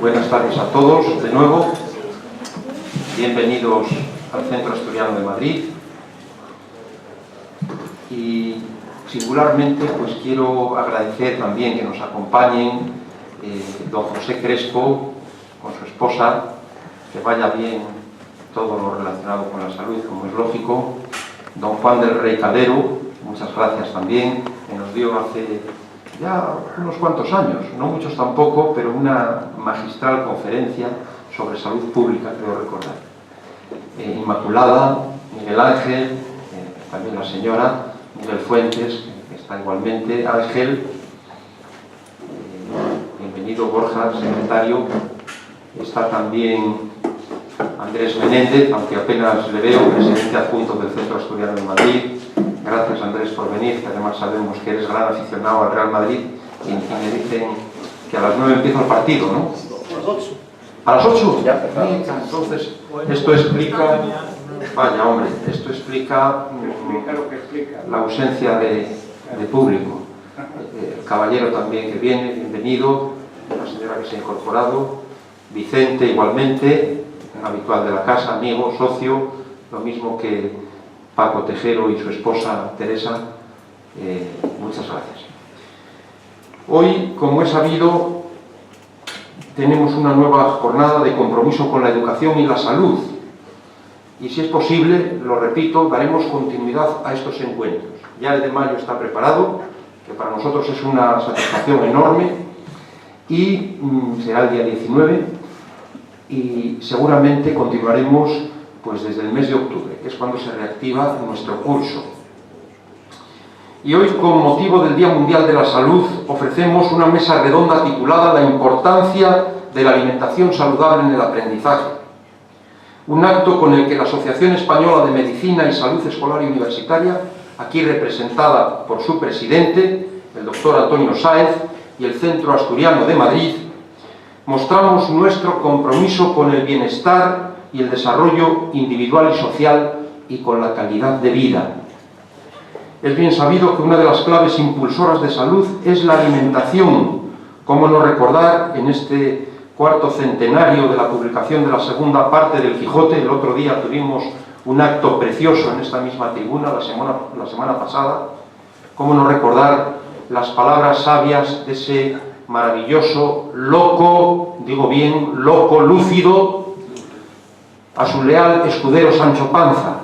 Buenas tardes a todos de nuevo. Bienvenidos al Centro Asturiano de Madrid. Y singularmente pues quiero agradecer también que nos acompañen don José Crespo con su esposa, que vaya bien todo lo relacionado con la salud, como es lógico. Don Juan del Rey Calero, muchas gracias también, que nos dio hace ya unos cuantos años, no muchos tampoco, pero una magistral conferencia sobre salud pública, creo recordar. Inmaculada, Miguel Ángel, también la señora, Miguel Fuentes, que está igualmente, Ángel, bienvenido Borja, secretario, está también Andrés Menéndez, aunque apenas le veo, presidente adjunto del Centro Asturiano de Madrid. Gracias, Andrés, por venir, que además sabemos que eres gran aficionado al Real Madrid y me dicen que a las 9 empieza el partido, ¿no? A las 8. ¿A las 8? Ya, entonces, esto explica... Vaya, hombre, esto explica la ausencia de público. El caballero también que viene, bienvenido, la señora que se ha incorporado, Vicente igualmente, un habitual de la casa, amigo, socio, lo mismo que Paco Tejero y su esposa Teresa, muchas gracias. Hoy, como he sabido, tenemos una nueva jornada de compromiso con la educación y la salud. Y si es posible, lo repito, daremos continuidad a estos encuentros. Ya el de mayo está preparado, que para nosotros es una satisfacción enorme, y será el día 19, y seguramente continuaremos pues desde el mes de octubre, que es cuando se reactiva nuestro curso. Y hoy, con motivo del Día Mundial de la Salud, ofrecemos una mesa redonda titulada La importancia de la alimentación saludable en el aprendizaje. Un acto con el que la Asociación Española de Medicina y Salud Escolar y Universitaria, aquí representada por su presidente, el doctor Antonio Sáez, y el Centro Asturiano de Madrid, mostramos nuestro compromiso con el bienestar y el desarrollo individual y social y con la calidad de vida. Es bien sabido que una de las claves impulsoras de salud es la alimentación. ¿Cómo no recordar en este cuarto centenario de la publicación de la segunda parte del Quijote? El otro día tuvimos un acto precioso en esta misma tribuna, la semana pasada. ¿Cómo no recordar las palabras sabias de ese maravilloso loco, digo bien, loco lúcido, a su leal escudero Sancho Panza?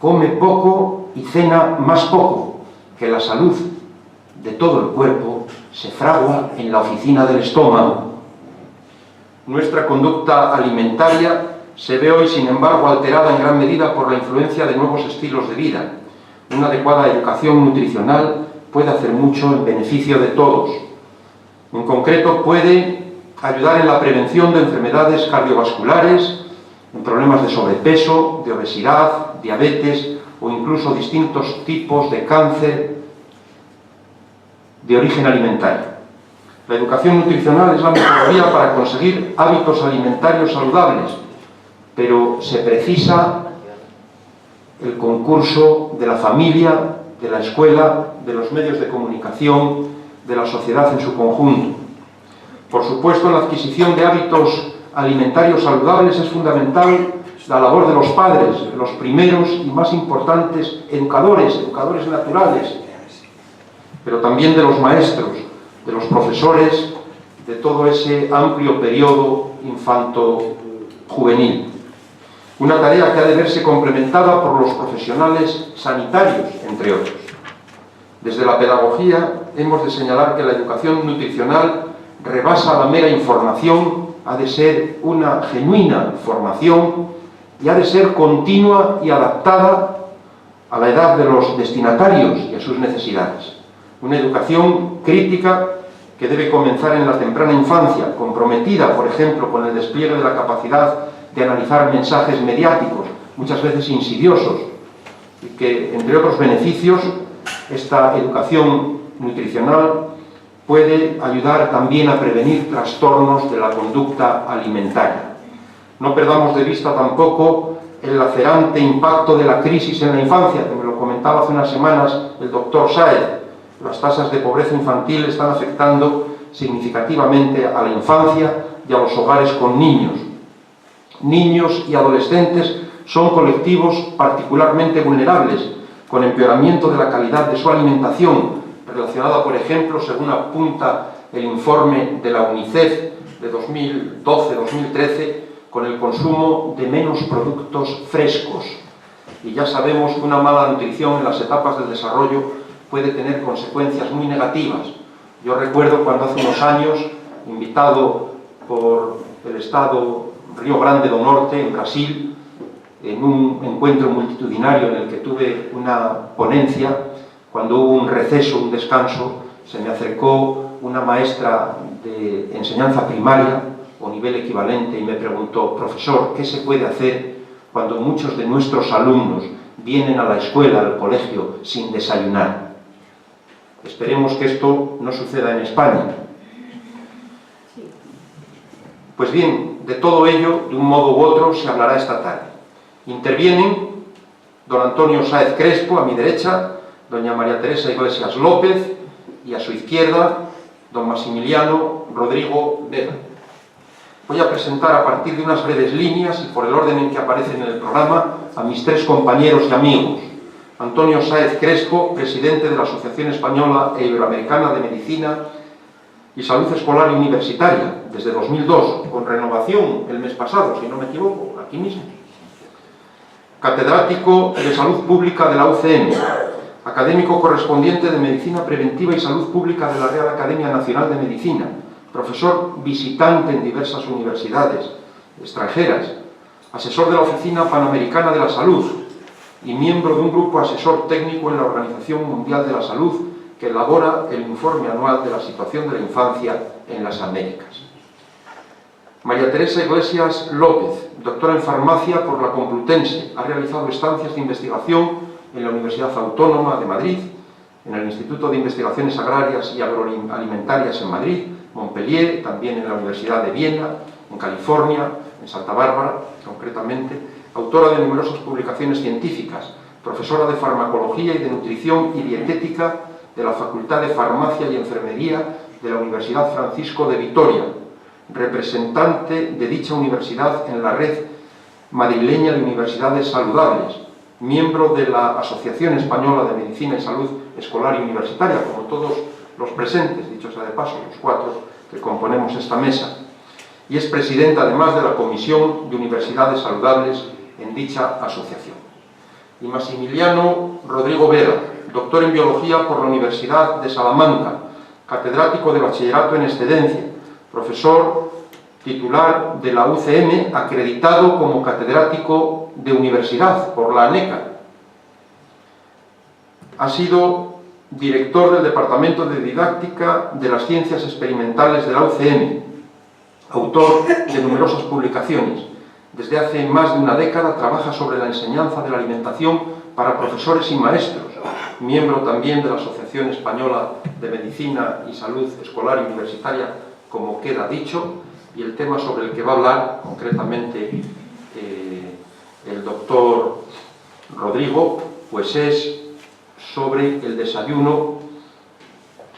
Come poco y cena más poco, que la salud de todo el cuerpo se fragua en la oficina del estómago. Nuestra conducta alimentaria se ve hoy, sin embargo, alterada en gran medida por la influencia de nuevos estilos de vida. Una adecuada educación nutricional puede hacer mucho en beneficio de todos. En concreto, puede ayudar en la prevención de enfermedades cardiovasculares, en problemas de sobrepeso, de obesidad, diabetes o incluso distintos tipos de cáncer de origen alimentario. La educación nutricional es la mejor vía para conseguir hábitos alimentarios saludables, pero se precisa el concurso de la familia, de la escuela, de los medios de comunicación, de la sociedad en su conjunto. Por supuesto, en la adquisición de hábitos alimentarios saludables es fundamental la labor de los padres, los primeros y más importantes educadores naturales, pero también de los maestros, de los profesores, de todo ese amplio periodo infanto-juvenil. Una tarea que ha de verse complementada por los profesionales sanitarios, entre otros. Desde la pedagogía hemos de señalar que la educación nutricional rebasa la mera información, ha de ser una genuina formación y ha de ser continua y adaptada a la edad de los destinatarios y a sus necesidades. Una educación crítica que debe comenzar en la temprana infancia, comprometida, por ejemplo, con el despliegue de la capacidad de analizar mensajes mediáticos, muchas veces insidiosos, y que, entre otros beneficios, esta educación nutricional puede ayudar también a prevenir trastornos de la conducta alimentaria. No perdamos de vista tampoco el lacerante impacto de la crisis en la infancia, que me lo comentaba hace unas semanas el doctor Sáez. Las tasas de pobreza infantil están afectando significativamente a la infancia y a los hogares con niños. Niños y adolescentes son colectivos particularmente vulnerables, con empeoramiento de la calidad de su alimentación, relacionada, por ejemplo, según apunta el informe de la UNICEF de 2012-2013, con el consumo de menos productos frescos. Y ya sabemos que una mala nutrición en las etapas del desarrollo puede tener consecuencias muy negativas. Yo recuerdo cuando hace unos años, invitado por el estado Río Grande do Norte, en Brasil, en un encuentro multitudinario en el que tuve una ponencia, cuando hubo un receso, un descanso, se me acercó una maestra de enseñanza primaria o nivel equivalente y me preguntó: profesor, ¿qué se puede hacer cuando muchos de nuestros alumnos vienen a la escuela, al colegio, sin desayunar? Esperemos que esto no suceda en España. Pues bien, de todo ello, de un modo u otro, se hablará esta tarde. Intervienen don Antonio Sáez Crespo, a mi derecha, doña María Teresa Iglesias López, y a su izquierda, don Maximiliano Rodrigo Vega. Voy a presentar, a partir de unas breves líneas y por el orden en que aparecen en el programa, a mis tres compañeros y amigos. Antonio Sáez Crespo, presidente de la Asociación Española e Iberoamericana de Medicina y Salud Escolar y Universitaria, desde 2002, con renovación el mes pasado, si no me equivoco, aquí mismo. Catedrático de Salud Pública de la UCM, académico correspondiente de Medicina Preventiva y Salud Pública de la Real Academia Nacional de Medicina, profesor visitante en diversas universidades extranjeras, asesor de la Oficina Panamericana de la Salud y miembro de un grupo asesor técnico en la Organización Mundial de la Salud que elabora el informe anual de la situación de la infancia en las Américas. María Teresa Iglesias López, doctora en farmacia por la Complutense, ha realizado estancias de investigación en la Universidad Autónoma de Madrid, en el Instituto de Investigaciones Agrarias y Agroalimentarias en Madrid, Montpellier, también en la Universidad de Viena, en California, en Santa Bárbara, concretamente, autora de numerosas publicaciones científicas, profesora de farmacología y de nutrición y dietética de la Facultad de Farmacia y Enfermería de la Universidad Francisco de Vitoria, representante de dicha universidad en la red madrileña de universidades saludables, miembro de la Asociación Española de Medicina y Salud Escolar y Universitaria, como todos los presentes, dicho sea de paso, los cuatro que componemos esta mesa, y es presidenta además de la Comisión de Universidades Saludables en dicha asociación. Y Maximiliano Rodrigo Vega, doctor en Biología por la Universidad de Salamanca, catedrático de Bachillerato en Excedencia, profesor titular de la UCM, acreditado como catedrático de universidad por la ANECA. Ha sido director del Departamento de Didáctica de las Ciencias Experimentales de la UCM, autor de numerosas publicaciones. Desde hace más de una década trabaja sobre la enseñanza de la alimentación para profesores y maestros, miembro también de la Asociación Española de Medicina y Salud Escolar y Universitaria, como queda dicho, y el tema sobre el que va a hablar concretamente el doctor Rodrigo, pues es sobre el desayuno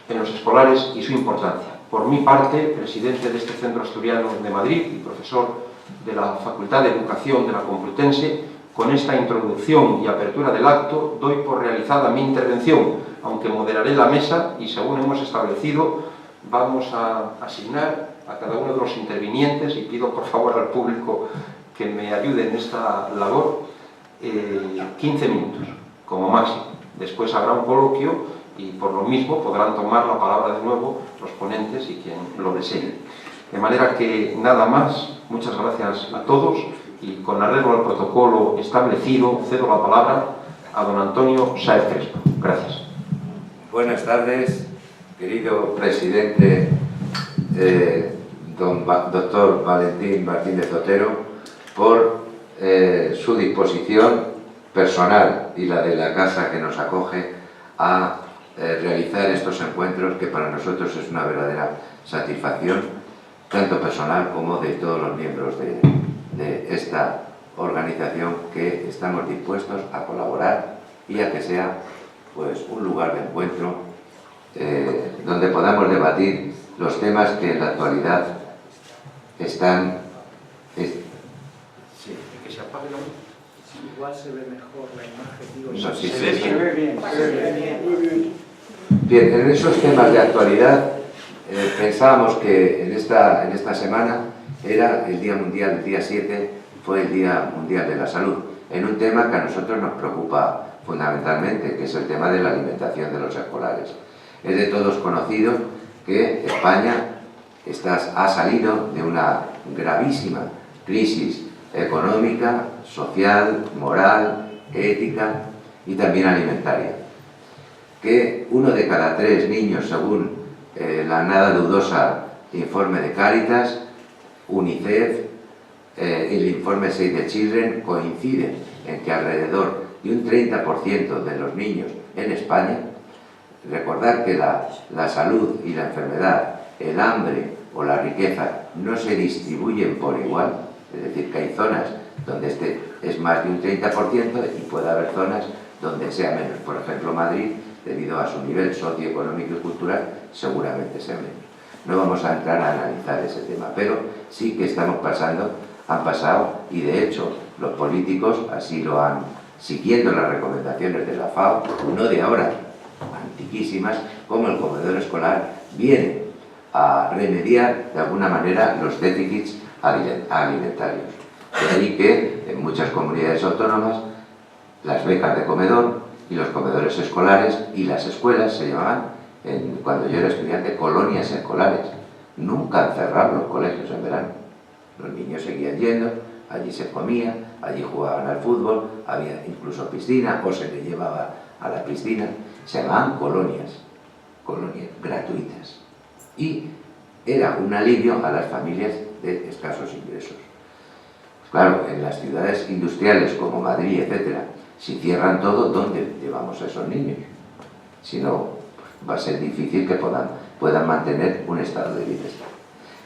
en los escolares y su importancia. Por mi parte, presidente de este Centro Asturiano de Madrid y profesor de la Facultad de Educación de la Complutense, con esta introducción y apertura del acto doy por realizada mi intervención, aunque moderaré la mesa y, según hemos establecido, vamos a asignar a cada uno de los intervinientes, y pido por favor al público que me ayude en esta labor, 15 minutos como máximo. Después habrá un coloquio y por lo mismo podrán tomar la palabra de nuevo los ponentes y quien lo desee. De manera que nada más, muchas gracias a todos y con arreglo al protocolo establecido cedo la palabra a don Antonio Sáez Crespo. Gracias. Buenas tardes, querido presidente doctor Valentín Martínez Otero, por su disposición personal y la de la casa que nos acoge a realizar estos encuentros, que para nosotros es una verdadera satisfacción, tanto personal como de todos los miembros de esta organización, que estamos dispuestos a colaborar y a que sea pues un lugar de encuentro donde podamos debatir los temas que en la actualidad están... Sí, que se apague la luz. Igual se ve mejor la imagen, digo, No, sí, se sí, ve sí. bien, se ve bien. Bien, en esos temas de actualidad pensábamos que en esta semana era el Día Mundial, el día 7 fue el Día Mundial de la Salud, en un tema que a nosotros nos preocupa fundamentalmente, que es el tema de la alimentación de los escolares. Es de todos conocido que España ha salido de una gravísima crisis económica, social, moral, ética y también alimentaria. Que 1 de cada 3 niños, según la nada dudosa informe de Cáritas, UNICEF, el informe Save the Children, coinciden en que alrededor de un 30% de los niños en España, recordar que la salud y la enfermedad, el hambre o la riqueza no se distribuyen por igual, es decir, que hay zonas donde este es más de un 30% y puede haber zonas donde sea menos. Por ejemplo, Madrid, debido a su nivel socioeconómico y cultural, seguramente sea menos. No vamos a entrar a analizar ese tema, pero sí que han pasado, y de hecho los políticos así lo han, siguiendo las recomendaciones de la FAO, no de ahora, antiquísimas, como el comedor escolar viene a remediar de alguna manera los déficits alimentarios. De ahí que en muchas comunidades autónomas las becas de comedor y los comedores escolares y las escuelas se llamaban, cuando yo era estudiante, colonias escolares. Nunca han cerrado los colegios en verano. Los niños seguían yendo, allí se comía, allí jugaban al fútbol, había incluso piscina o se les llevaba a la piscina. Se llamaban colonias gratuitas. Y era un alivio a las familias de escasos ingresos. Claro, en las ciudades industriales como Madrid, etcétera, si cierran todo, ¿dónde llevamos a esos niños? Si no, pues va a ser difícil que puedan mantener un estado de bienestar.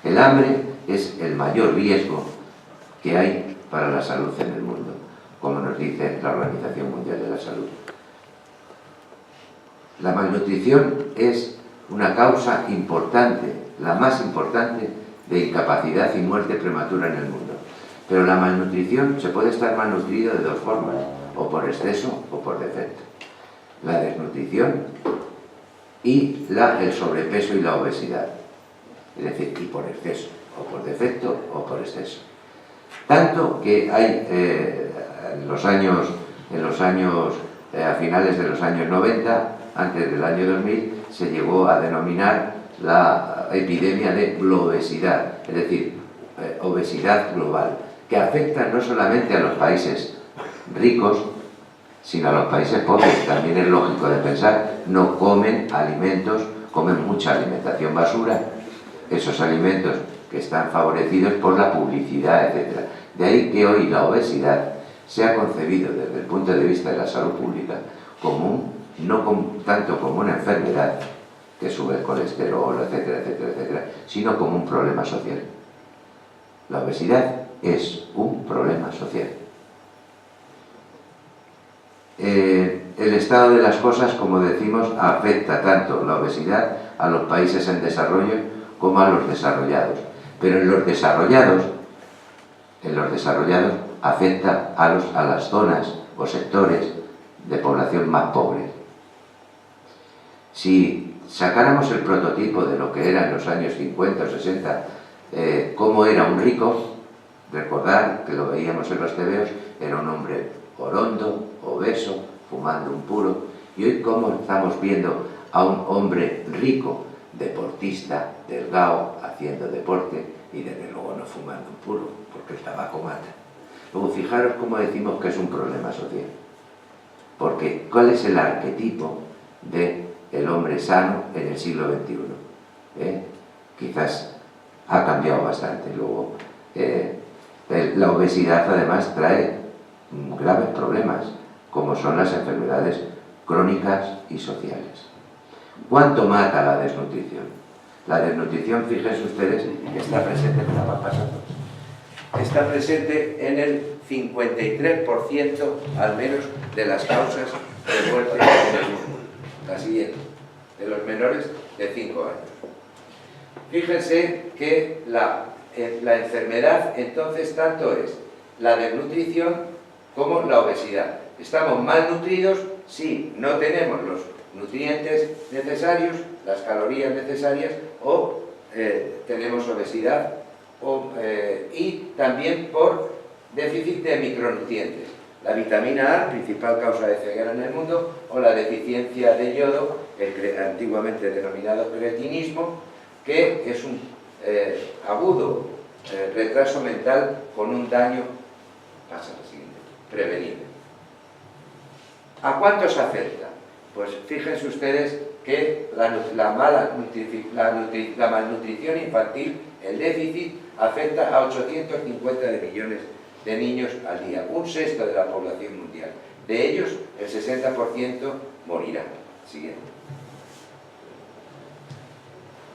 El hambre es el mayor riesgo que hay para la salud en el mundo, como nos dice la Organización Mundial de la Salud. La malnutrición es una causa importante, la más importante, de incapacidad y muerte prematura en el mundo. Pero la malnutrición, se puede estar malnutrido de dos formas, o por exceso o por defecto. La desnutrición y el sobrepeso y la obesidad. Es decir, y por exceso, o por defecto o por exceso. Tanto que hay a finales de los años 90, antes del año 2000, se llegó a denominar la epidemia de globesividad, es decir, obesidad global, que afecta no solamente a los países ricos, sino a los países pobres. También es lógico de pensar, no comen alimentos, comen mucha alimentación basura, esos alimentos que están favorecidos por la publicidad, etc. De ahí que hoy la obesidad se ha concebido desde el punto de vista de la salud pública como tanto como una enfermedad que sube el colesterol, etcétera, etcétera, etcétera, sino como un problema social. La obesidad es un problema social. El estado de las cosas, como decimos, afecta tanto la obesidad a los países en desarrollo como a los desarrollados. Pero en los desarrollados afecta a las zonas o sectores de población más pobres. Si sacáramos el prototipo de lo que era en los años 50 o 60, cómo era un rico, recordar que lo veíamos en los tebeos, era un hombre orondo, obeso, fumando un puro, y hoy cómo estamos viendo a un hombre rico, deportista, delgado, haciendo deporte, y desde luego no fumando un puro, porque el tabaco mata. Luego fijaros cómo decimos que es un problema social, porque ¿cuál es el arquetipo del hombre sano en el siglo XXI? Quizás ha cambiado bastante. Luego la obesidad además trae graves problemas, como son las enfermedades crónicas y sociales. ¿Cuánto mata la desnutrición? La desnutrición, fíjense ustedes, está presente en la mapa, está presente en el 53% al menos de las causas de muerte en el mundo. La siguiente, de los menores de 5 años. Fíjense que la enfermedad entonces tanto es la desnutrición como la obesidad. Estamos malnutridos si no tenemos los nutrientes necesarios, las calorías necesarias, o tenemos obesidad, y también por déficit de micronutrientes. La vitamina A, principal causa de ceguera en el mundo, o la deficiencia de yodo, antiguamente denominado cretinismo, que es un agudo retraso mental con un daño, pasa a la siguiente, prevenible. ¿A cuántos afecta? Pues fíjense ustedes que la malnutrición infantil, el déficit, afecta a 850 millones de niños al día, un sexto de la población mundial. De ellos, el 60% morirá. Siguiente.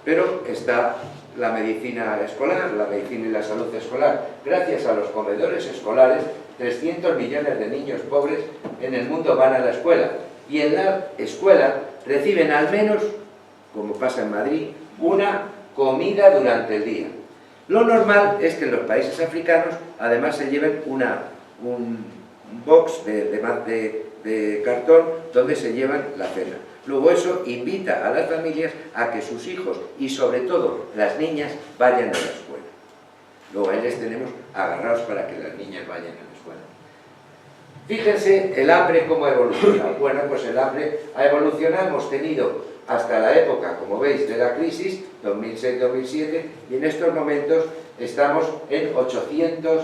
Pero está la medicina escolar, la medicina y la salud escolar. Gracias a los comedores escolares, 300 millones de niños pobres en el mundo van a la escuela. Y en la escuela reciben al menos, como pasa en Madrid, una comida durante el día. Lo normal es que en los países africanos además se lleven un box de cartón donde se llevan la cena. Luego eso invita a las familias a que sus hijos y sobre todo las niñas vayan a la escuela. Luego ahí les tenemos agarrados para que las niñas vayan a la escuela. Fíjense el hambre cómo ha evolucionado. Bueno, pues el hambre ha evolucionado, hemos tenido hasta la época, como veis, de la crisis, 2006-2007, y en estos momentos estamos en 800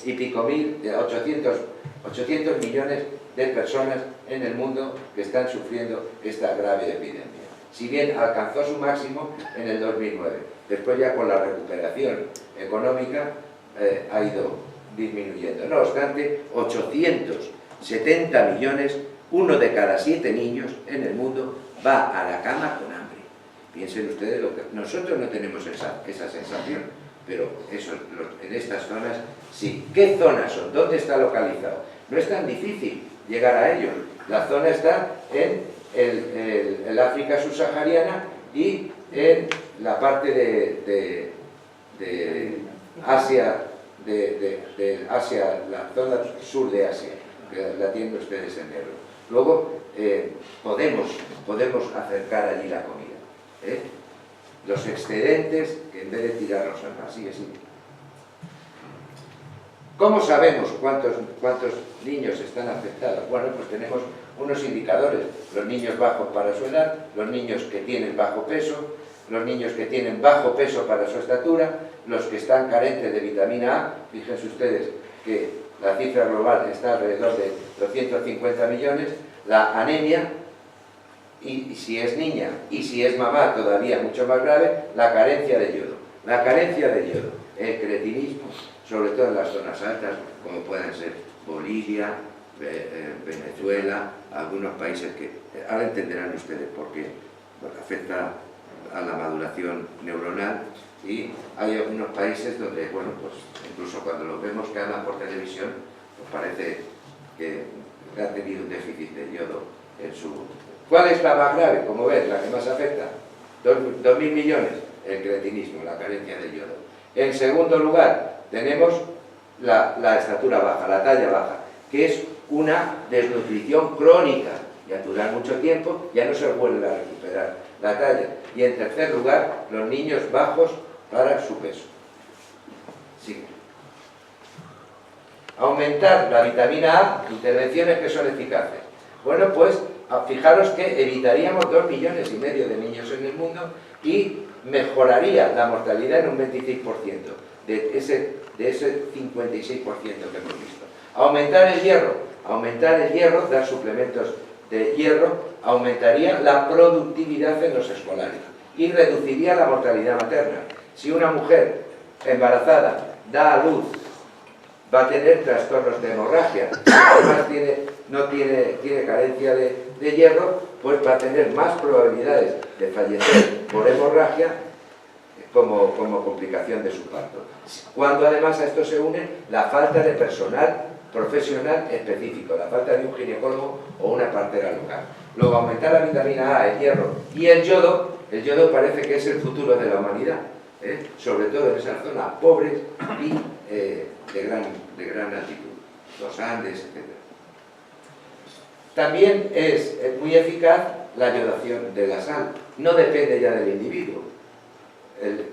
y pico mil, 800 millones de personas en el mundo que están sufriendo esta grave epidemia. Si bien alcanzó su máximo en el 2009, después ya con la recuperación económica ha ido disminuyendo. No obstante, 870 millones, uno de cada 7 niños en el mundo va a la cama con hambre. Piensen ustedes, nosotros no tenemos esa sensación, pero eso, en estas zonas sí. ¿Qué zonas son? ¿Dónde está localizado? No es tan difícil llegar a ello. La zona está en el África subsahariana y en la parte de Asia, Asia, la zona sur de Asia, que la tienen ustedes en negro. Luego podemos acercar allí la comida. Los excedentes, que en vez de tirarlos al mar, sigue. ¿Cómo sabemos cuántos niños están afectados? Bueno, pues tenemos unos indicadores. Los niños bajos para su edad, los niños que tienen bajo peso, los niños que tienen bajo peso para su estatura, los que están carentes de vitamina A. Fíjense ustedes que la cifra global está alrededor de 250 millones, la anemia, y si es niña y si es mamá todavía mucho más grave, la carencia de yodo. La carencia de yodo, el cretinismo, sobre todo en las zonas altas, como pueden ser Bolivia, Venezuela, algunos países que ahora entenderán ustedes por qué afecta a la maduración neuronal, y hay algunos países donde, bueno, pues incluso cuando los vemos que hablan por televisión, pues parece que ha tenido un déficit de yodo en su... ¿Cuál es la más grave? Como ves, la que más afecta, 2.000 millones, el cretinismo, la carencia de yodo. En segundo lugar, tenemos la estatura baja, la talla baja, que es una desnutrición crónica, y al durar mucho tiempo ya no se vuelve a recuperar la talla. Y en tercer lugar, los niños bajos para su peso. Sigue. Aumentar la vitamina A, intervenciones que son eficaces. Bueno, pues fijaros que evitaríamos 2,5 millones de niños en el mundo y mejoraría la mortalidad en un 26% de ese 56% que hemos visto. Aumentar el hierro, dar suplementos de hierro, aumentaría la productividad en los escolares y reduciría la mortalidad materna. Si una mujer embarazada da a luz, va a tener trastornos de hemorragia, además tiene carencia de hierro, pues va a tener más probabilidades de fallecer por hemorragia como complicación de su parto. Cuando además a esto se une la falta de personal profesional específico, la falta de un ginecólogo o una partera local. Luego, aumentar la vitamina A, el hierro y el yodo el yodo parece que es el futuro de la humanidad, sobre todo en esas zonas pobres y de gran altitud, los Andes, etc. También es muy eficaz la yodación de la sal, no depende ya del individuo.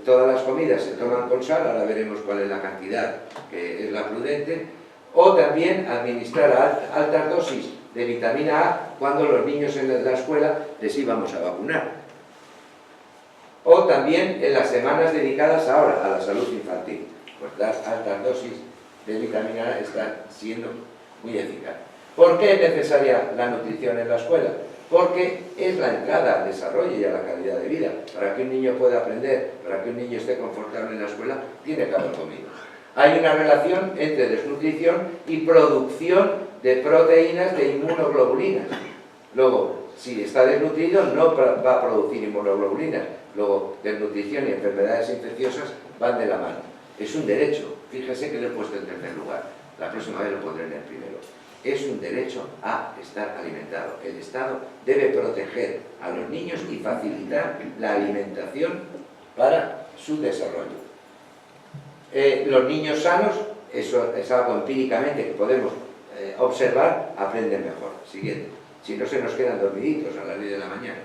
Todas las comidas se toman con sal, ahora veremos cuál es la cantidad que es la prudente, o también administrar altas dosis de vitamina A cuando los niños en la escuela les íbamos a vacunar. O también en las semanas dedicadas ahora a la salud infantil, pues las altas dosis de vitamina A están siendo muy eficaces. ¿Por qué es necesaria la nutrición en la escuela? Porque es la entrada al desarrollo y a la calidad de vida. Para que un niño pueda aprender, para que un niño esté confortable en la escuela, tiene que haber comido. Hay una relación entre desnutrición y producción de proteínas de inmunoglobulinas. Luego, si está desnutrido, no va a producir inmunoglobulinas. Luego, desnutrición y enfermedades infecciosas van de la mano. Es un derecho. Fíjese que lo he puesto en tercer lugar. La próxima vez lo pondré en el primero. Es un derecho a estar alimentado. El Estado debe proteger a los niños y facilitar la alimentación para su desarrollo. Los niños sanos, eso es algo empíricamente que podemos observar, aprenden mejor. Siguiente. Si no, se nos quedan dormiditos a las 10 de la mañana.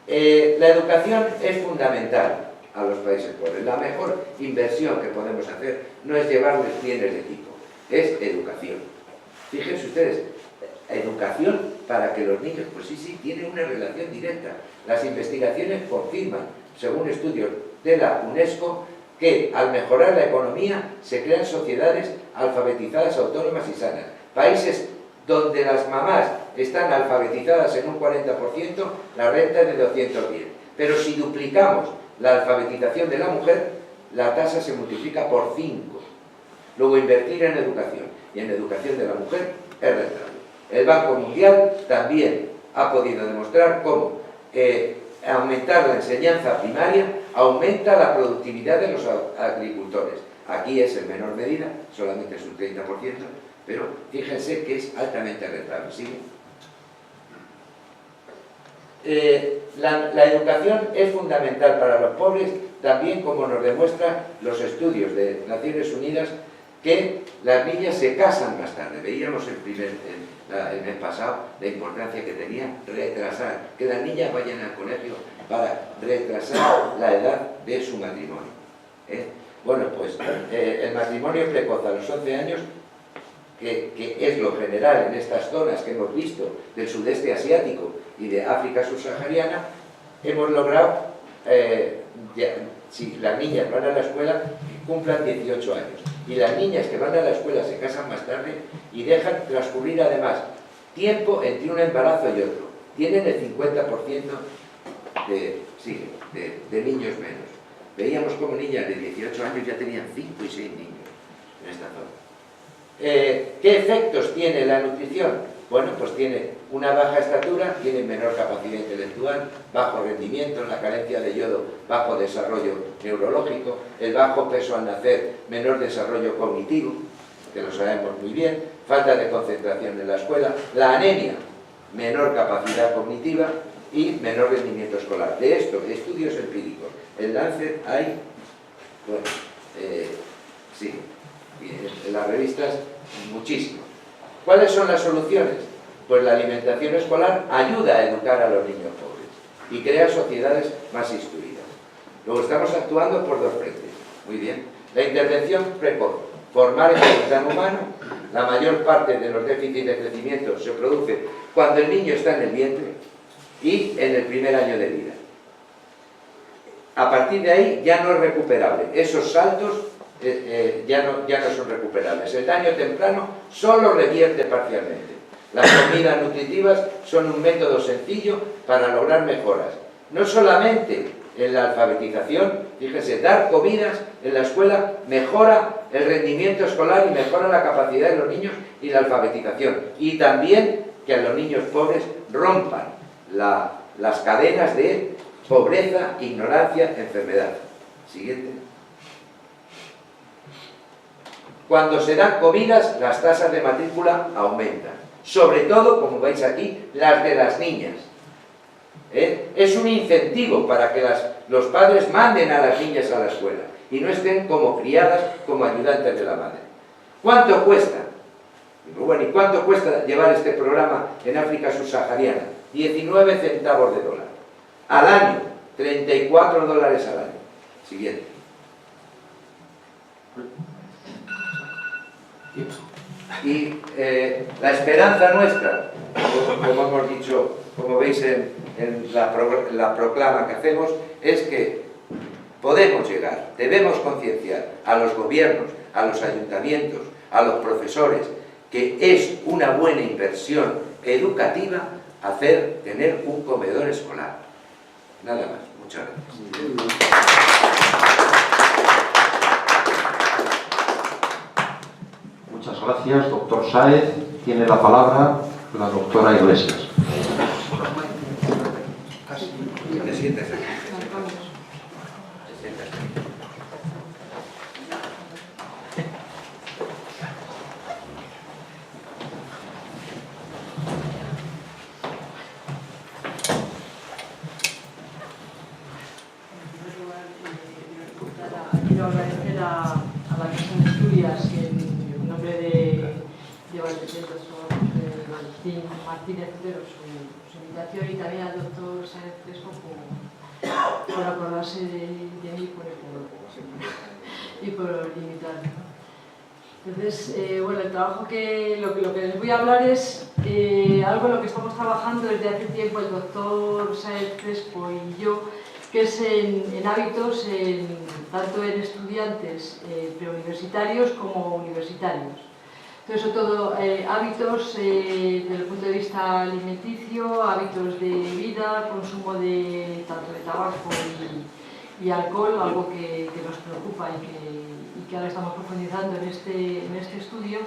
La educación es fundamental a los países pobres. La mejor inversión que podemos hacer no es llevarles bienes de equipo, es educación. Fíjense ustedes, educación para que los niños, pues sí, tienen una relación directa. Las investigaciones confirman, según estudios de la UNESCO, que al mejorar la economía se crean sociedades alfabetizadas, autónomas y sanas. Países donde las mamás están alfabetizadas en un 40%, la renta es de 210. Pero si duplicamos la alfabetización de la mujer, la tasa se multiplica por 5. Luego, invertir en educación y en educación de la mujer es rentable. El Banco Mundial también ha podido demostrar cómo aumentar la enseñanza primaria aumenta la productividad de los agricultores. Aquí es en menor medida, solamente es un 30%, pero fíjense que es altamente rentable. ¿Sigue? La educación es fundamental para los pobres, también como nos demuestran los estudios de Naciones Unidas, que las niñas se casan más tarde. Veíamos el mes pasado la importancia que tenía retrasar, que las niñas vayan al colegio para retrasar la edad de su matrimonio. Bueno, pues el matrimonio precoz a los 11 años, que es lo general en estas zonas que hemos visto del sudeste asiático y de África subsahariana, hemos logrado, si las niñas van a la escuela, que cumplan 18 años. Y las niñas que van a la escuela se casan más tarde y dejan transcurrir además tiempo entre un embarazo y otro. Tienen el 50% de niños menos. Veíamos como niñas de 18 años ya tenían 5 y 6 niños en esta zona. ¿Qué efectos tiene la nutrición? Bueno, pues tiene una baja estatura, tiene menor capacidad intelectual, bajo rendimiento, la carencia de yodo, bajo desarrollo neurológico, el bajo peso al nacer, menor desarrollo cognitivo, que lo sabemos muy bien, falta de concentración en la escuela, la anemia, menor capacidad cognitiva y menor rendimiento escolar. De esto, estudios empíricos. En Lancet hay, bueno, sí, en las revistas muchísimo. ¿Cuáles son las soluciones? Pues la alimentación escolar ayuda a educar a los niños pobres y crea sociedades más instruidas. Luego estamos actuando por dos frentes. Muy bien. La intervención precoz, formar el capital humano. La mayor parte de los déficits de crecimiento se produce cuando el niño está en el vientre y en el primer año de vida. A partir de ahí ya no es recuperable. Esos saltos ya no son recuperables. El daño temprano solo revierte parcialmente. Las comidas nutritivas son un método sencillo para lograr mejoras. No solamente en la alfabetización, fíjense, dar comidas en la escuela mejora el rendimiento escolar y mejora la capacidad de los niños y la alfabetización. Y también que a los niños pobres rompan las cadenas de pobreza, ignorancia, enfermedad. Siguiente. Cuando se dan comidas, las tasas de matrícula aumentan. Sobre todo, como veis aquí, las de las niñas. Es un incentivo para que los padres manden a las niñas a la escuela y no estén como criadas, como ayudantes de la madre. ¿Cuánto cuesta? Bueno, ¿y cuánto cuesta llevar este programa en África subsahariana? 19 centavos de dólar. Al año, 34 dólares al año. Siguiente. Y la esperanza nuestra, como hemos dicho, como veis en la proclama que hacemos, es que podemos llegar, debemos concienciar a los gobiernos, a los ayuntamientos, a los profesores, que es una buena inversión educativa tener un comedor escolar. Nada más. Muchas gracias. Muchas gracias, doctor Sáez. Tiene la palabra la doctora Iglesias. Te sientas aquí. Quiero agradecer a la Casa de Asturias en nombre de Valentín Martínez Otero su invitación, y también al doctor Sáez Crespo por acordarse de mí y por invitarme. Entonces, bueno, el trabajo lo que les voy a hablar es algo en lo que estamos trabajando desde hace tiempo el doctor Sáez Crespo y yo, que es en hábitos, tanto en estudiantes preuniversitarios como universitarios. Entonces, sobre todo hábitos desde el punto de vista alimenticio, hábitos de vida, consumo tanto de tabaco y alcohol, algo que nos preocupa y que ahora estamos profundizando en este estudio.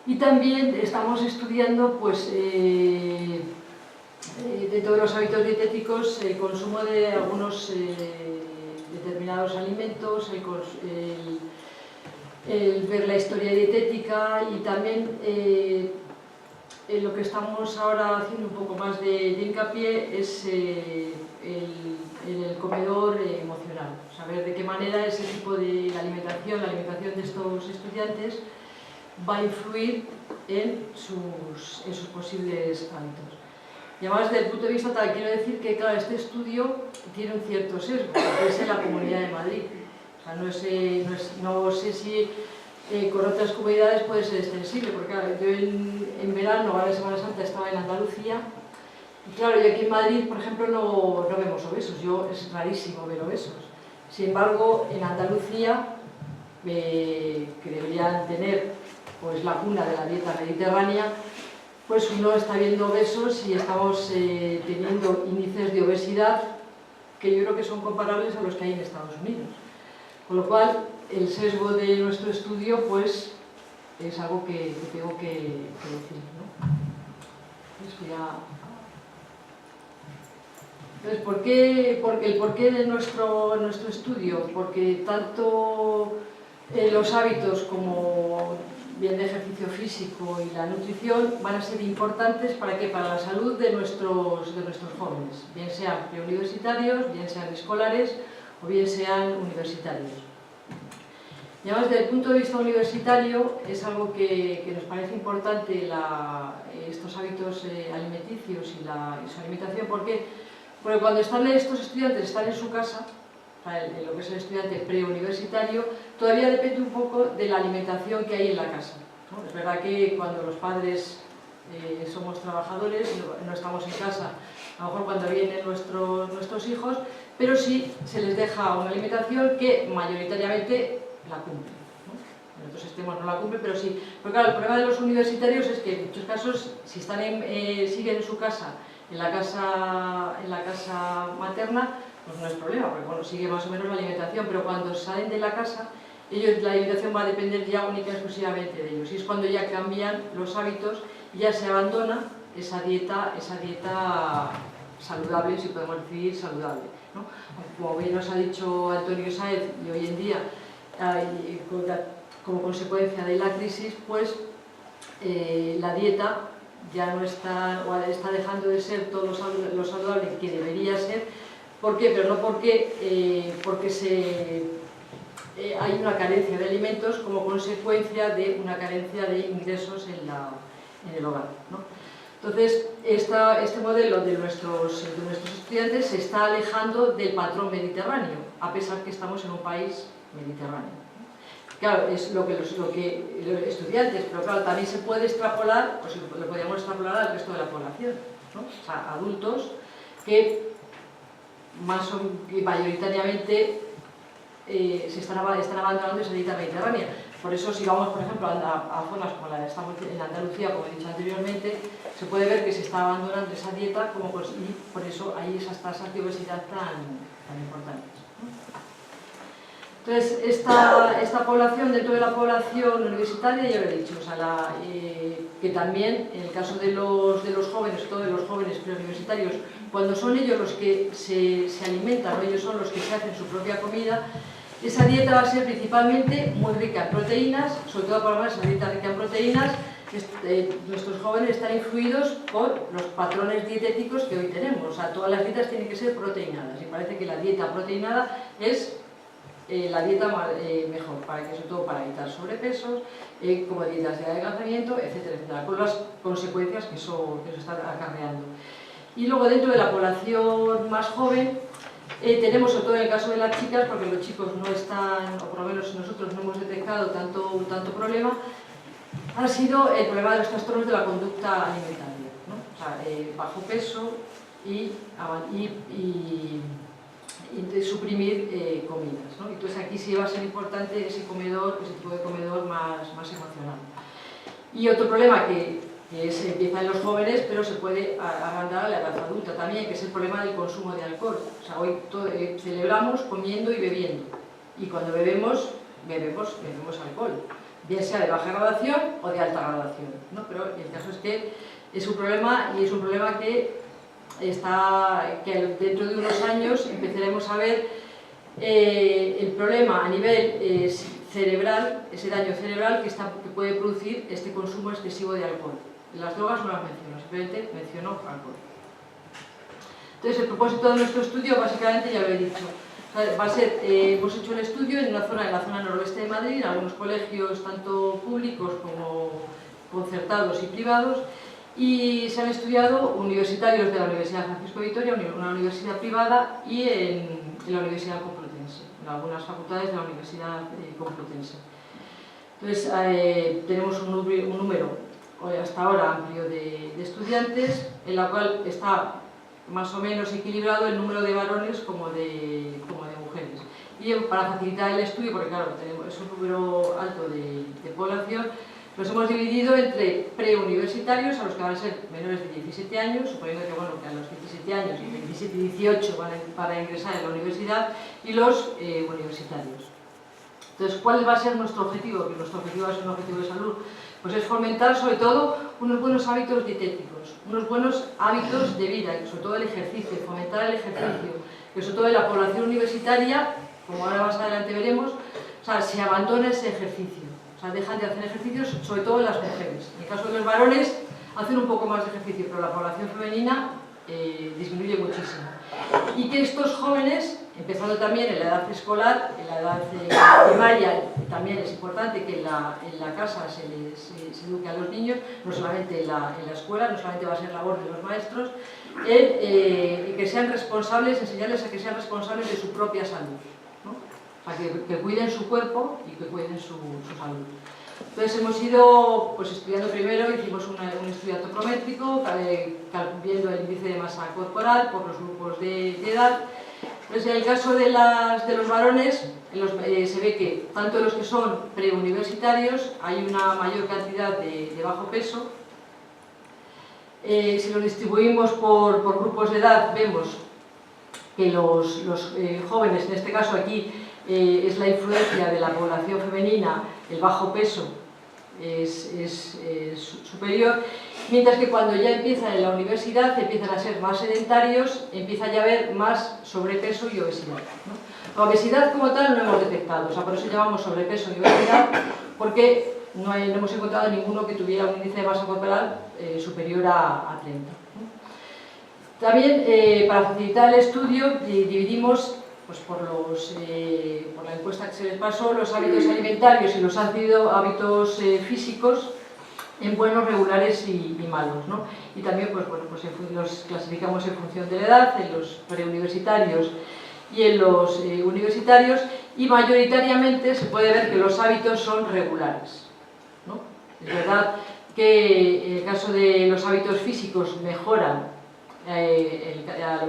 Y también estamos estudiando, pues, de todos los hábitos dietéticos, el consumo de algunos determinados alimentos, el ver la historia dietética, y también en lo que estamos ahora haciendo un poco más de hincapié es el comedor emocional. Saber de qué manera ese tipo de la alimentación de estos estudiantes va a influir en sus posibles hábitos. Y además, desde el punto de vista tal, quiero decir que, claro, este estudio tiene un cierto sesgo, que es en la Comunidad de Madrid. O sea, no sé si con otras comunidades puede ser extensible, porque claro, yo en verano, ahora en Semana Santa, estaba en Andalucía, y claro, y aquí en Madrid, por ejemplo, no vemos obesos. Es rarísimo ver obesos. Sin embargo, en Andalucía, que deberían tener, pues, la cuna de la dieta mediterránea, pues uno está viendo obesos y estamos teniendo índices de obesidad que yo creo que son comparables a los que hay en Estados Unidos. Con lo cual, el sesgo de nuestro estudio, pues, es algo que tengo que decir, ¿no? Entonces, el porqué de nuestro estudio? Porque tanto los hábitos como bien de ejercicio físico y la nutrición van a ser importantes para la salud de nuestros jóvenes, bien sean preuniversitarios, bien sean escolares o bien sean universitarios. Y además, desde el punto de vista universitario, es algo que nos parece importante estos hábitos alimenticios y su alimentación. ¿Por qué? Porque cuando estos estudiantes están en su casa, en lo que es el estudiante preuniversitario, todavía depende un poco de la alimentación que hay en la casa, ¿no? Es verdad que cuando los padres somos trabajadores, no estamos en casa, a lo mejor cuando vienen nuestros hijos, pero sí se les deja una alimentación que mayoritariamente la cumple, ¿no? En otros sistemas no la cumple, pero sí. Porque claro, el problema de los universitarios es que en muchos casos, si siguen en su casa, en la casa materna, pues no es problema, porque bueno, sigue más o menos la alimentación, pero cuando salen de la casa, la alimentación va a depender ya única y exclusivamente de ellos. Y es cuando ya cambian los hábitos y ya se abandona esa dieta saludable, si podemos decir saludable, ¿no? Como bien nos ha dicho Antonio Sáez, y hoy en día, como consecuencia de la crisis, pues la dieta ya no está, o está dejando de ser todo lo saludable que debería ser. ¿Por qué? Pero no porque hay una carencia de alimentos como consecuencia de una carencia de ingresos en el hogar, ¿no? Entonces, este modelo de nuestros estudiantes se está alejando del patrón mediterráneo, a pesar que estamos en un país mediterráneo. Claro, es lo que los estudiantes, pero claro, también se puede extrapolar, pues lo podríamos extrapolar al resto de la población, ¿no? O sea, adultos que mayoritariamente se están abandonando esa dieta mediterránea. Por eso, si vamos, por ejemplo, a zonas como la de en Andalucía, como he dicho anteriormente, se puede ver que se está abandonando esa dieta, y por eso hay esas tasas de obesidad tan importantes, ¿no? Entonces, esta población, dentro de la población universitaria, ya lo he dicho, o sea, que también, en el caso de los jóvenes, todos los jóvenes preuniversitarios, cuando son ellos los que se alimentan, o ellos son los que se hacen su propia comida, esa dieta va a ser principalmente muy rica en proteínas, sobre todo por esa dieta rica en proteínas. Nuestros jóvenes están influidos por los patrones dietéticos que hoy tenemos, o sea, todas las dietas tienen que ser proteinadas, y parece que la dieta proteinada es la dieta mejor, sobre todo para evitar sobrepesos, como dietas de adelgazamiento, etcétera, etcétera, con las consecuencias que eso está acarreando. Y luego, dentro de la población más joven, tenemos, sobre todo en el caso de las chicas, porque los chicos no están, o por lo menos nosotros no hemos detectado tanto problema, ha sido el problema de los trastornos de la conducta alimentaria, ¿no? O sea, bajo peso y suprimir comidas, ¿no? Entonces aquí sí va a ser importante ese tipo de comedor más emocional. Y otro problema que empieza en los jóvenes, pero se puede agrandar a la edad adulta también, que es el problema del consumo de alcohol. O sea, hoy celebramos comiendo y bebiendo, y cuando bebemos alcohol, bien sea de baja gradación o de alta gradación, ¿no? Pero el caso es que es un problema, y es un problema que dentro de unos años empezaremos a ver el problema a nivel cerebral, ese daño cerebral que puede producir este consumo excesivo de alcohol. Las drogas no las menciono, simplemente menciono alcohol. Entonces, el propósito de nuestro estudio, básicamente, ya lo he dicho, va a ser, hemos hecho el estudio en la zona noroeste de Madrid, en algunos colegios tanto públicos como concertados y privados, y se han estudiado universitarios de la Universidad Francisco de Vitoria, una universidad privada, y en la Universidad Complutense, en algunas facultades de la Universidad Complutense. Entonces, tenemos un número hasta ahora amplio de estudiantes, en la cual está más o menos equilibrado el número de varones como de mujeres. Y para facilitar el estudio, porque claro, es un número alto de población, los hemos dividido entre preuniversitarios, a los que van a ser menores de 17 años, suponiendo que, bueno, que a los 17 años y 17 y 18 van para ingresar en la universidad, y los universitarios. Entonces, ¿cuál va a ser nuestro objetivo? Que nuestro objetivo va a ser un objetivo de salud. Pues es fomentar, sobre todo, unos buenos hábitos dietéticos, unos buenos hábitos de vida, sobre todo el ejercicio, fomentar el ejercicio, que sobre todo en la población universitaria, como ahora más adelante veremos, o sea, se abandona ese ejercicio, o sea, dejan de hacer ejercicios, sobre todo en las mujeres. En el caso de los varones, hacen un poco más de ejercicio, pero la población femenina disminuye muchísimo. Y que estos jóvenes, empezando también en la edad escolar, en la edad primaria, también es importante que en la casa se eduque a los niños, no solamente en la escuela, no solamente va a ser labor de los maestros, que sean responsables, enseñarles a que sean responsables de su propia salud, ¿no? O sea, que cuiden su cuerpo y que cuiden su salud. Entonces hemos ido estudiando primero, hicimos un estudio antropométrico, viendo el índice de masa corporal por los grupos de edad. Entonces, en el caso de los varones, se ve que tanto los que son preuniversitarios hay una mayor cantidad de bajo peso. Si lo distribuimos por grupos de edad, vemos que los jóvenes, en este caso aquí, es la influencia de la población femenina, el bajo peso es superior, mientras que cuando ya empiezan en la universidad empiezan a ser más sedentarios, empieza ya a haber más sobrepeso y obesidad, ¿no? La obesidad como tal no hemos detectado, o sea, por eso llamamos sobrepeso y obesidad, porque no hemos encontrado ninguno que tuviera un índice de masa corporal superior a 30, ¿no? También, para facilitar el estudio, dividimos pues, por la encuesta que se les pasó, los hábitos alimentarios y los hábitos físicos en buenos, regulares y malos, ¿no? Y también pues, bueno, pues los clasificamos en función de la edad, en los preuniversitarios y en los universitarios, y mayoritariamente se puede ver que los hábitos son regulares, ¿no? Es verdad que en el caso de los hábitos físicos mejoran a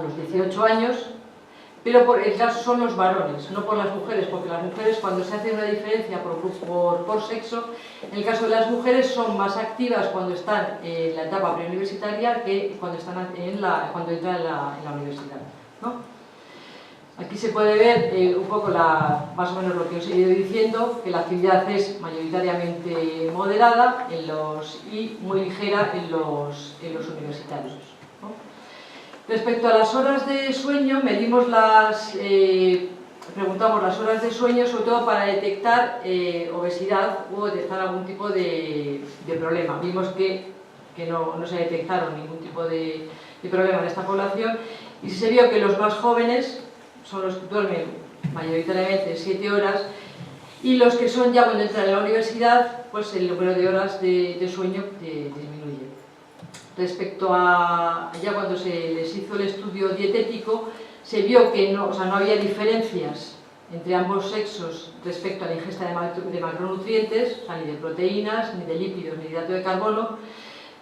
los 18 años, pero por el caso son los varones, no por las mujeres, porque las mujeres, cuando se hace una diferencia por sexo, en el caso de las mujeres son más activas cuando están en la etapa preuniversitaria que cuando entran en la universidad, ¿no? Aquí se puede ver un poco más o menos lo que os he ido diciendo, que la actividad es mayoritariamente moderada y muy ligera en los universitarios, ¿no? Respecto a las horas de sueño, preguntamos las horas de sueño sobre todo para detectar obesidad o detectar algún tipo de problema. Vimos que no se detectaron ningún tipo de problema en esta población, y se vio que los más jóvenes son los que duermen mayoritariamente 7 horas, y los que son ya cuando entran en la universidad, pues el número de horas de sueño disminuye. Respecto a ya cuando se les hizo el estudio dietético, se vio que no había diferencias entre ambos sexos respecto a la ingesta de macronutrientes, o sea, ni de proteínas, ni de lípidos, ni de hidrato de carbono,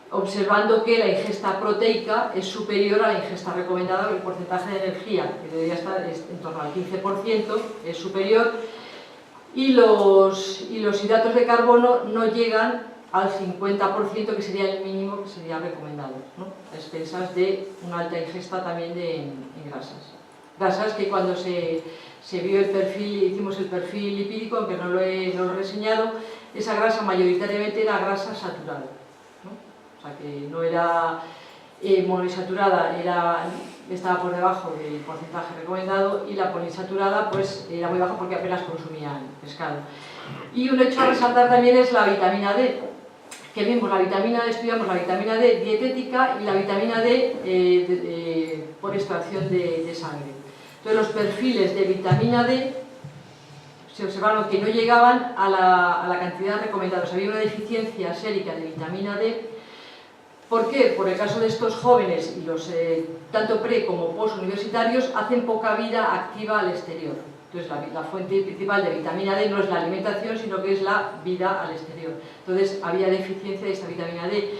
observando que la ingesta proteica es superior a la ingesta recomendada, el porcentaje de energía, que debería estar en torno al 15%, es superior, y los hidratos de carbono no llegan al 50%, que sería el mínimo que sería recomendado, ¿no? A expensas de una alta ingesta también en grasas. Grasas que cuando se vio el perfil, hicimos el perfil lipídico, aunque no lo he reseñado, esa grasa mayoritariamente era grasa saturada, ¿no? O sea que no era monoinsaturada, estaba por debajo del porcentaje recomendado, y la poliinsaturada pues era muy baja porque apenas consumían pescado. Y un hecho a resaltar también es la vitamina D, que vimos estudiamos la vitamina D dietética y la vitamina D por extracción de sangre. Entonces los perfiles de vitamina D se observaron que no llegaban a la cantidad recomendada, o sea, había una deficiencia sérica de vitamina D. ¿Por qué? Por el caso de estos jóvenes y los tanto pre como post universitarios hacen poca vida activa al exterior. Entonces la fuente principal de vitamina D no es la alimentación, sino que es la vida al exterior. Entonces había deficiencia de esta vitamina D.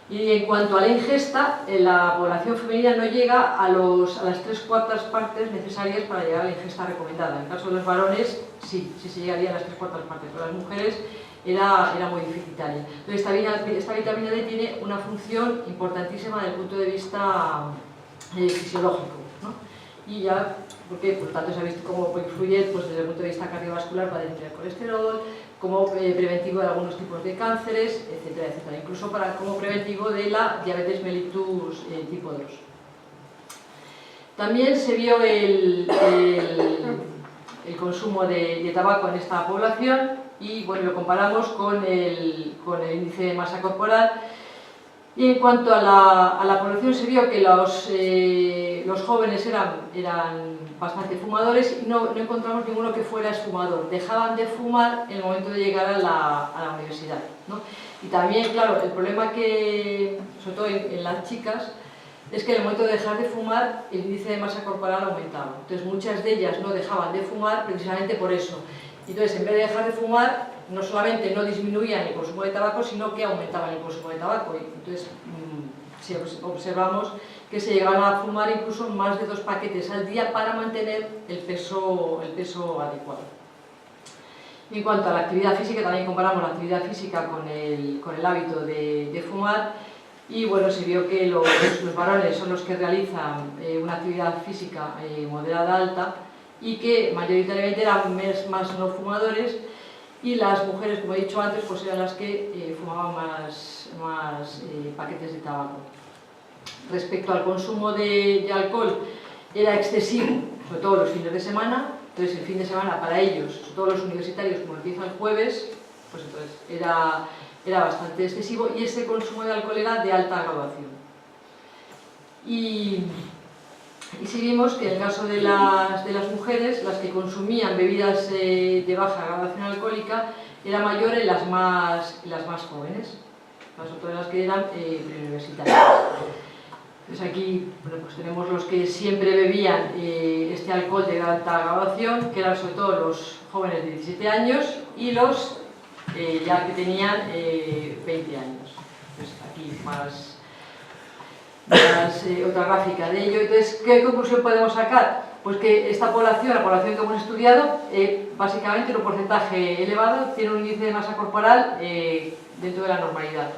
Y en cuanto a la ingesta, la población femenina no llega a las 3/4 partes necesarias para llegar a la ingesta recomendada. En el caso de los varones sí se llegaría a las 3/4 partes, pero las mujeres era muy deficitaria. Entonces esta vitamina D tiene una función importantísima desde el punto de vista fisiológico, ¿no? Y ya, porque por tanto se ha visto cómo influye pues, desde el punto de vista cardiovascular para disminuir el colesterol, como preventivo de algunos tipos de cánceres, etcétera, etcétera. Incluso como preventivo de la diabetes mellitus tipo 2. También se vio el consumo de tabaco en esta población y bueno, lo comparamos con el índice de masa corporal. Y en cuanto a la población se vio que los jóvenes eran bastante fumadores y no encontramos ninguno que fuera exfumador. Dejaban de fumar en el momento de llegar a la universidad, ¿no? Y también, claro, el problema que, sobre todo en las chicas, es que en el momento de dejar de fumar el índice de masa corporal aumentaba. Entonces muchas de ellas no dejaban de fumar precisamente por eso. Entonces, en vez de dejar de fumar, no solamente no disminuían el consumo de tabaco, sino que aumentaban el consumo de tabaco. Entonces, observamos que se llegaban a fumar incluso más de 2 paquetes al día para mantener el peso adecuado. En cuanto a la actividad física, también comparamos la actividad física con el hábito de fumar. Y bueno, se vio que los varones son los que realizan una actividad física moderada alta y que mayoritariamente eran más no fumadores, y las mujeres, como he dicho antes, pues eran las que fumaban más paquetes de tabaco. Respecto al consumo de alcohol, era excesivo, sobre todo los fines de semana. Entonces el fin de semana para ellos, sobre todo los universitarios, como empieza el jueves, pues entonces era bastante excesivo, y ese consumo de alcohol era de alta graduación. Y si vimos que en el caso de las mujeres, las que consumían bebidas de baja graduación alcohólica era mayor en las más jóvenes, sobre todo en las que eran preuniversitarias. Entonces aquí pues tenemos los que siempre bebían este alcohol de alta graduación, que eran sobre todo los jóvenes de 17 años y los ya que tenían 20 años. Entonces aquí otra gráfica de ello. Entonces, ¿qué conclusión podemos sacar? Pues que esta población, la población que hemos estudiado, básicamente en un porcentaje elevado, tiene un índice de masa corporal dentro de la normalidad.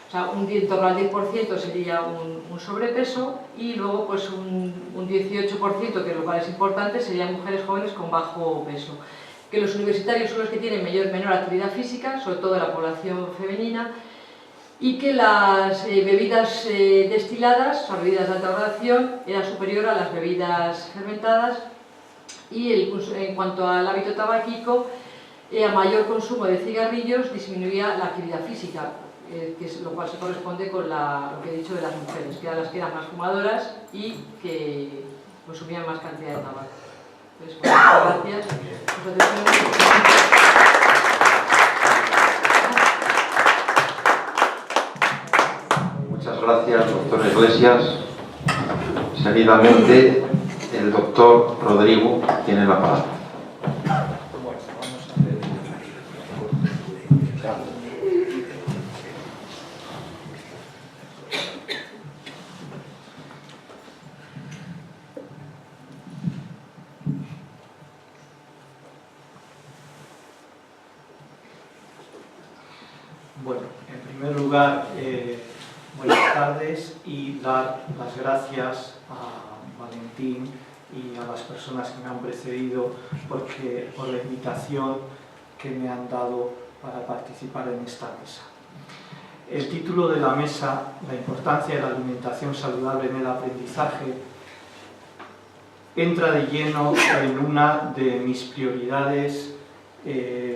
O sea, en torno al 10% sería un sobrepeso, y luego pues un 18%, que lo cual es importante, serían mujeres jóvenes con bajo peso. Que los universitarios son los que tienen menor actividad física, sobre todo la población femenina, y que las bebidas destiladas, o sea, bebidas de alta graduación, eran superior a las bebidas fermentadas, y en cuanto al hábito tabáquico, a mayor consumo de cigarrillos disminuía la actividad física, lo cual se corresponde con lo que he dicho de las mujeres, que eran las que eran más fumadoras y que consumían más cantidad de tabaco. Entonces, muchas gracias. Muchas gracias, doctor Iglesias. Seguidamente, el doctor Rodrigo tiene la palabra. Bueno, en primer lugar, buenas tardes, y dar las gracias a Valentín y a las personas que me han precedido por la invitación que me han dado para participar en esta mesa. El título de la mesa, la importancia de la alimentación saludable en el aprendizaje, entra de lleno en una de mis prioridades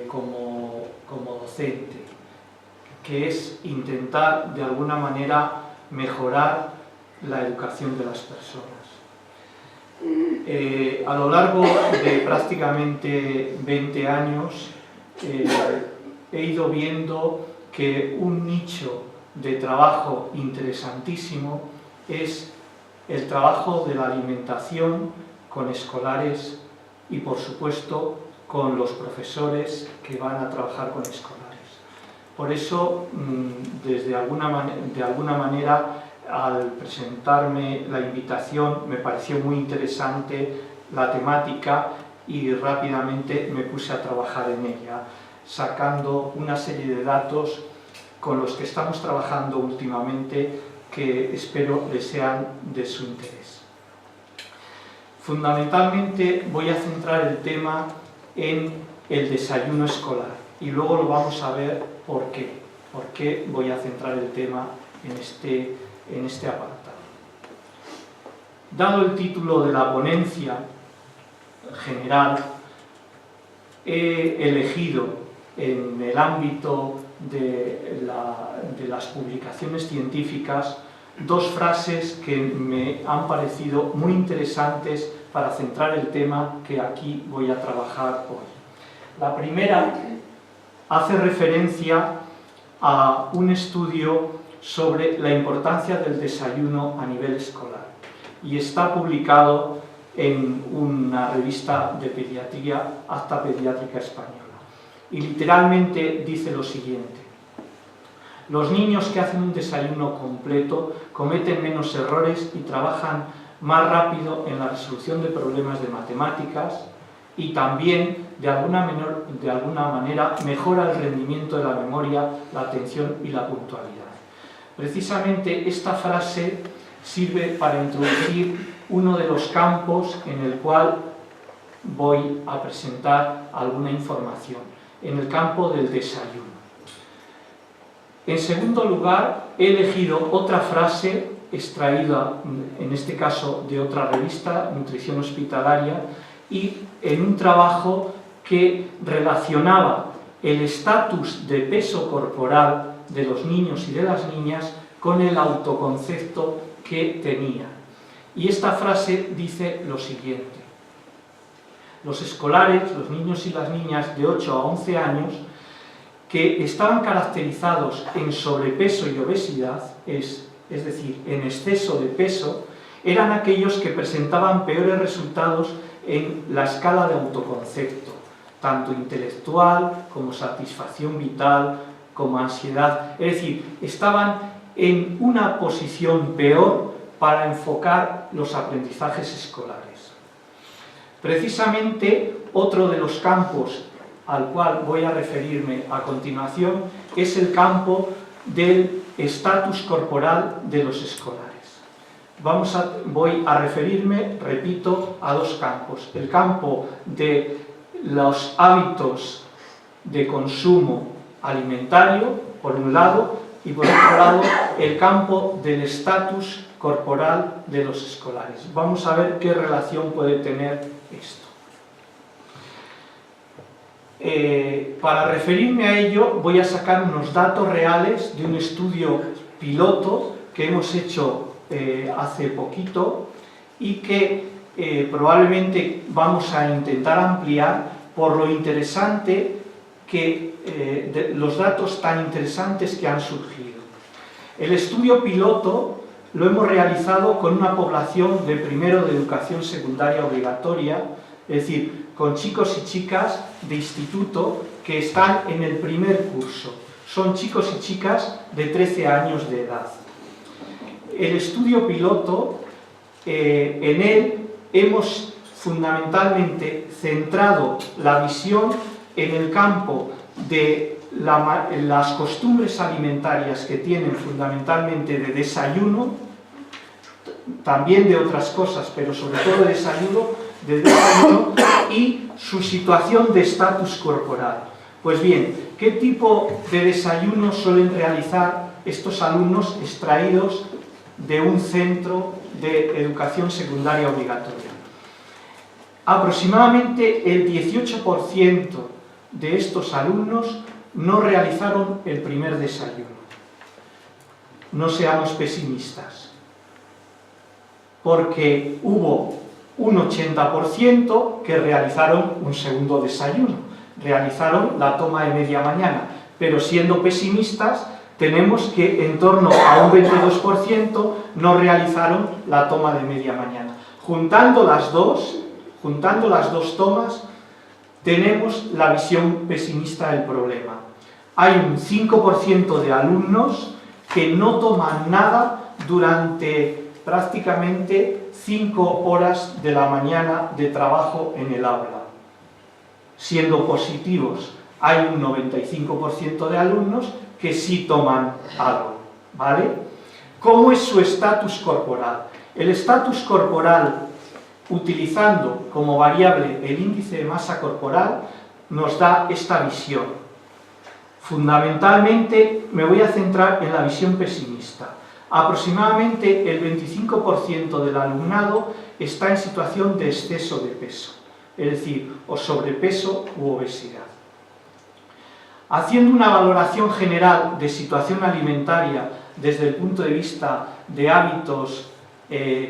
como docente, que es intentar de alguna manera mejorar la educación de las personas. A lo largo de prácticamente 20 años he ido viendo que un nicho de trabajo interesantísimo es el trabajo de la alimentación con escolares y, por supuesto, con los profesores que van a trabajar con escolares. Por eso, de alguna manera, al presentarme la invitación, me pareció muy interesante la temática y rápidamente me puse a trabajar en ella, sacando una serie de datos con los que estamos trabajando últimamente que espero les sean de su interés. Fundamentalmente voy a centrar el tema en el desayuno escolar y luego lo vamos a ver por qué. ¿Por qué voy a centrar el tema en este apartado? Dado el título de la ponencia general, he elegido en el ámbito de las publicaciones científicas dos frases que me han parecido muy interesantes para centrar el tema que aquí voy a trabajar hoy. La primera hace referencia a un estudio sobre la importancia del desayuno a nivel escolar y está publicado en una revista de pediatría, Acta Pediátrica Española. Y literalmente dice lo siguiente: los niños que hacen un desayuno completo cometen menos errores y trabajan más rápido en la resolución de problemas de matemáticas, y también de alguna manera mejora el rendimiento de la memoria, la atención y la puntualidad. Precisamente esta frase sirve para introducir uno de los campos en el cual voy a presentar alguna información, en el campo del desayuno. En segundo lugar, he elegido otra frase extraída, en este caso, de otra revista, Nutrición Hospitalaria, y en un trabajo que relacionaba el estatus de peso corporal de los niños y de las niñas con el autoconcepto que tenían. Y esta frase dice lo siguiente: los escolares, los niños y las niñas de 8 a 11 años, que estaban caracterizados en sobrepeso y obesidad, es decir, en exceso de peso, eran aquellos que presentaban peores resultados en la escala de autoconcepto, tanto intelectual como satisfacción vital, como ansiedad. Es decir, estaban en una posición peor para enfocar los aprendizajes escolares. Precisamente, otro de los campos al cual voy a referirme a continuación es el campo del estatus corporal de los escolares. Voy a referirme, repito, a dos campos: el campo de los hábitos de consumo alimentario, por un lado, y por otro lado, el campo del estatus corporal de los escolares. Vamos a ver qué relación puede tener esto. Para referirme a ello, voy a sacar unos datos reales de un estudio piloto que hemos hecho hace poquito y que probablemente vamos a intentar ampliar por lo interesante que los datos tan interesantes que han surgido. El estudio piloto lo hemos realizado con una población de primero de educación secundaria obligatoria, es decir, con chicos y chicas de instituto que están en el primer curso. Son chicos y chicas de 13 años de edad. El estudio piloto, en él hemos fundamentalmente centrado la visión en el campo de las costumbres alimentarias que tienen fundamentalmente de desayuno, también de otras cosas, pero sobre todo de desayuno y su situación de estatus corporal. Pues bien, ¿qué tipo de desayuno suelen realizar estos alumnos extraídos de un centro de educación secundaria obligatoria? Aproximadamente el 18% de estos alumnos no realizaron el primer desayuno. No seamos pesimistas, porque hubo un 80% que realizaron un segundo desayuno, realizaron la toma de media mañana, pero siendo pesimistas tenemos que en torno a un 22% no realizaron la toma de media mañana. Juntando las dos tomas, tenemos la visión pesimista del problema. Hay un 5% de alumnos que no toman nada durante prácticamente 5 horas de la mañana de trabajo en el aula. Siendo positivos, hay un 95% de alumnos que sí toman algo, ¿vale? ¿Cómo es su estatus corporal? El estatus corporal, utilizando como variable el índice de masa corporal, nos da esta visión. Fundamentalmente me voy a centrar en la visión pesimista. Aproximadamente el 25% del alumnado está en situación de exceso de peso, es decir, o sobrepeso u obesidad. Haciendo una valoración general de situación alimentaria desde el punto de vista de hábitos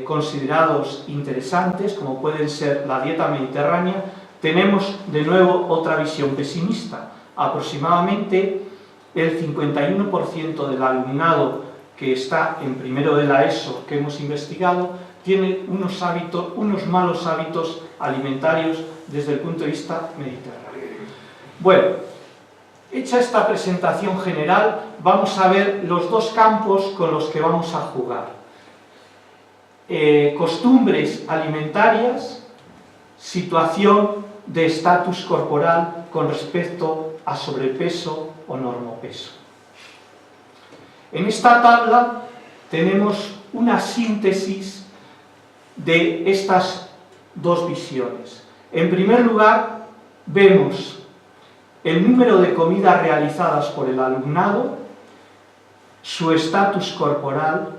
considerados interesantes, como pueden ser la dieta mediterránea, tenemos de nuevo otra visión pesimista. Aproximadamente el 51% del alumnado que está en primero de la ESO que hemos investigado tiene unos malos hábitos alimentarios desde el punto de vista mediterráneo. Bueno, hecha esta presentación general, vamos a ver los dos campos con los que vamos a jugar. Costumbres alimentarias, situación de estatus corporal con respecto a sobrepeso o normopeso. En esta tabla tenemos una síntesis de estas dos visiones. En primer lugar, vemos el número de comidas realizadas por el alumnado, su estatus corporal,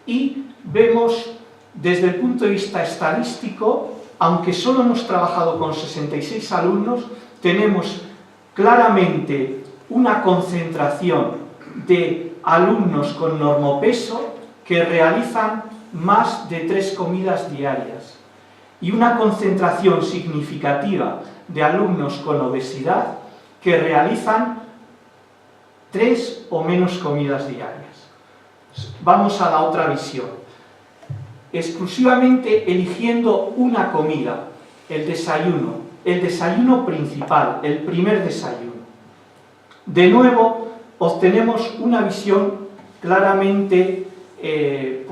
y vemos desde el punto de vista estadístico, aunque solo hemos trabajado con 66 alumnos, tenemos claramente una concentración de alumnos con normopeso que realizan más de 3 comidas diarias y una concentración significativa de alumnos con obesidad que realizan 3 o menos comidas diarias. Vamos a la otra visión. Exclusivamente eligiendo una comida, el desayuno principal, el primer desayuno. De nuevo, obtenemos una visión claramente que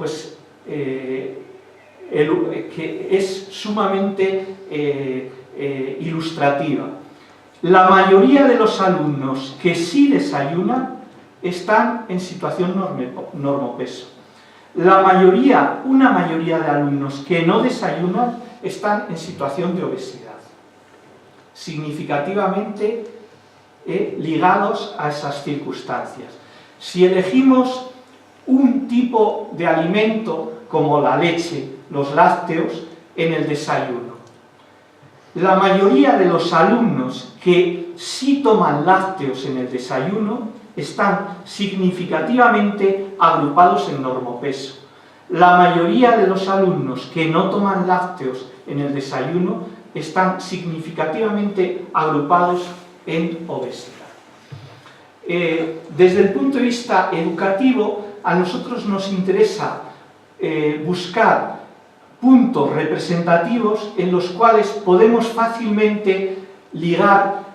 es sumamente ilustrativa. La mayoría de los alumnos que sí desayunan están en situación normopeso. Una mayoría de alumnos que no desayunan están en situación de obesidad, significativamente ligados a esas circunstancias. Si elegimos un tipo de alimento como la leche, los lácteos, en el desayuno, la mayoría de los alumnos que sí toman lácteos en el desayuno están significativamente agrupados en normopeso. La mayoría de los alumnos que no toman lácteos en el desayuno están significativamente agrupados en obesidad. Desde el punto de vista educativo, a nosotros nos interesa buscar puntos representativos en los cuales podemos fácilmente ligar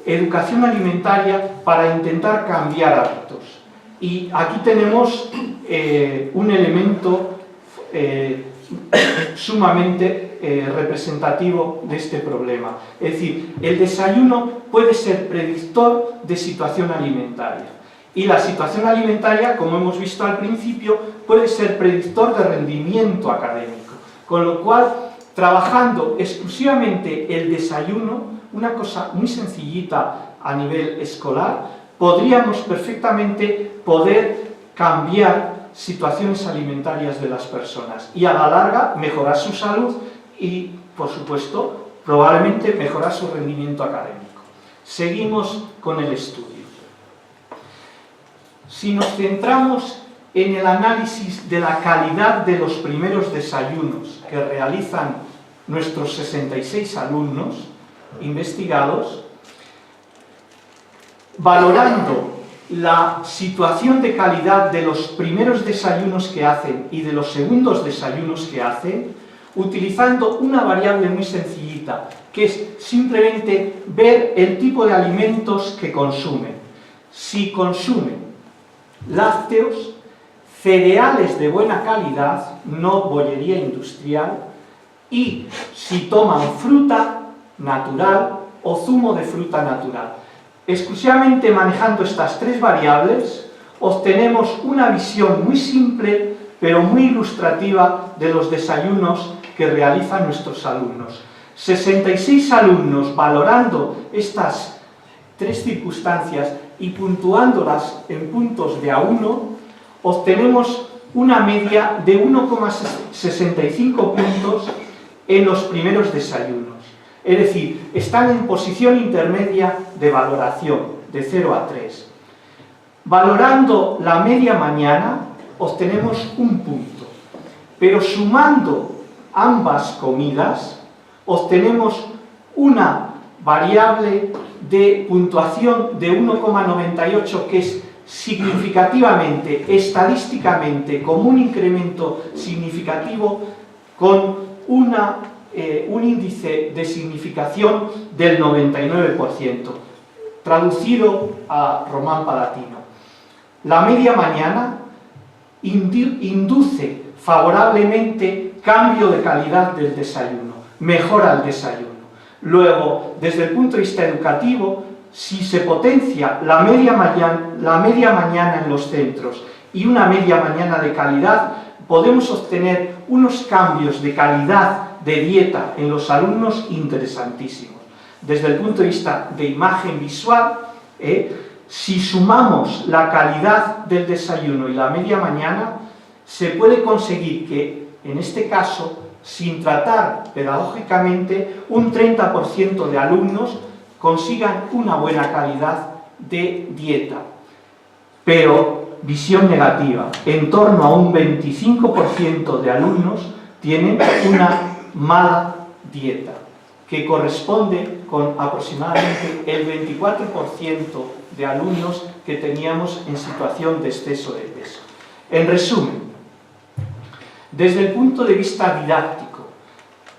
educación alimentaria para intentar cambiar hábitos. Y aquí tenemos un elemento sumamente representativo de este problema. Es decir, el desayuno puede ser predictor de situación alimentaria. Y la situación alimentaria, como hemos visto al principio, puede ser predictor de rendimiento académico. Con lo cual, trabajando exclusivamente el desayuno, una cosa muy sencillita a nivel escolar, podríamos perfectamente poder cambiar situaciones alimentarias de las personas y a la larga mejorar su salud y, por supuesto, probablemente mejorar su rendimiento académico. Seguimos con el estudio. Si nos centramos en el análisis de la calidad de los primeros desayunos que realizan nuestros 66 alumnos investigados, valorando la situación de calidad de los primeros desayunos que hacen y de los segundos desayunos que hacen, utilizando una variable muy sencillita, que es simplemente ver el tipo de alimentos que consumen. Si consumen lácteos, cereales de buena calidad, no bollería industrial, y si toman fruta natural o zumo de fruta natural. Exclusivamente manejando estas 3 variables, obtenemos una visión muy simple, pero muy ilustrativa de los desayunos que realizan nuestros alumnos. 66 alumnos valorando estas 3 circunstancias y puntuándolas en puntos de A1, obtenemos una media de 1,65 puntos en los primeros desayunos. Es decir, están en posición intermedia de valoración, de 0 a 3. Valorando la media mañana, obtenemos 1 punto. Pero sumando ambas comidas, obtenemos una variable de puntuación de 1,98, que es significativamente, estadísticamente, como un incremento significativo con un índice de significación del 99%, traducido a román palatino. La media mañana induce favorablemente cambio de calidad del desayuno, mejora el desayuno. Luego, desde el punto de vista educativo, si se potencia la media mañana en los centros y una media mañana de calidad, podemos obtener unos cambios de calidad de dieta en los alumnos interesantísimos. desde el punto de vista de imagen visual, si sumamos la calidad del desayuno y la media mañana, se puede conseguir que, en este caso, sin tratar pedagógicamente, un 30% de alumnos consigan una buena calidad de dieta. Pero, visión negativa, en torno a un 25% de alumnos tienen una mala dieta, que corresponde con aproximadamente el 24% de alumnos que teníamos en situación de exceso de peso. En resumen, desde el punto de vista didáctico,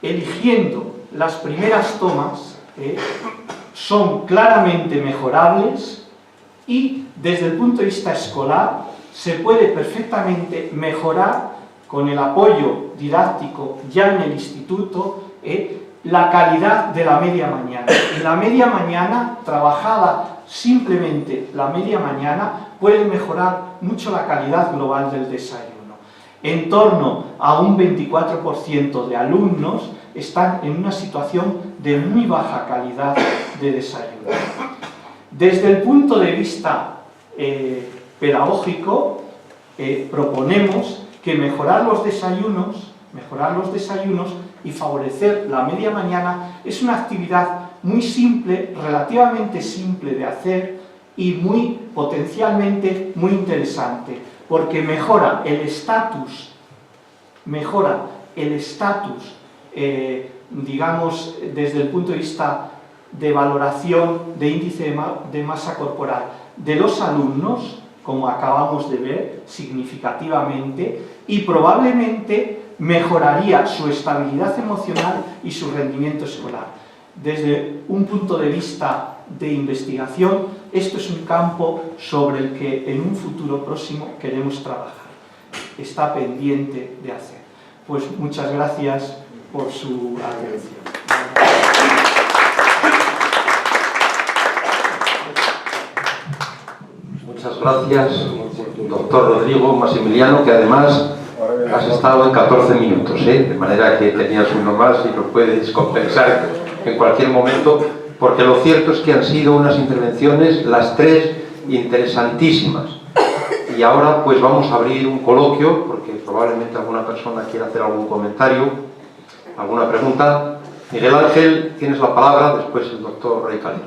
eligiendo las primeras tomas, son claramente mejorables, y desde el punto de vista escolar se puede perfectamente mejorar con el apoyo didáctico ya en el instituto, la calidad de la media mañana. Y la media mañana, trabajada simplemente la media mañana, puede mejorar mucho la calidad global del desayuno. En torno a un 24% de alumnos están en una situación de muy baja calidad de desayuno. Desde el punto de vista pedagógico, proponemos que mejorar los desayunos y favorecer la media mañana es una actividad muy simple, relativamente simple de hacer y potencialmente muy interesante, porque mejora el estatus, digamos, desde el punto de vista de valoración de índice de masa corporal de los alumnos, como acabamos de ver, significativamente, y probablemente mejoraría su estabilidad emocional y su rendimiento escolar. Desde un punto de vista de investigación, esto es un campo sobre el que en un futuro próximo queremos trabajar. Está pendiente de hacer. Pues muchas gracias por su atención. Muchas gracias, doctor Rodrigo Massimiliano, que además has estado en 14 minutos, de manera que tenías uno más y lo puedes compensar en cualquier momento, porque lo cierto es que han sido unas intervenciones, las tres, interesantísimas. Y ahora pues vamos a abrir un coloquio, porque probablemente alguna persona quiera hacer algún comentario, alguna pregunta. Miguel Ángel, tienes la palabra, después el doctor Rey Calero.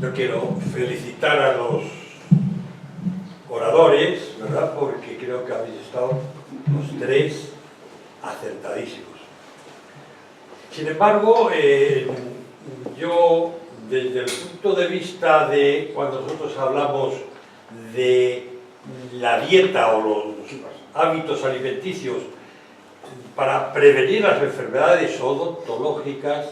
Yo quiero felicitar a los oradores, ¿verdad? Porque creo que habéis estado los tres acertadísimos. Sin embargo, yo, desde el punto de vista de cuando nosotros hablamos de la dieta o los hábitos alimenticios para prevenir las enfermedades odontológicas,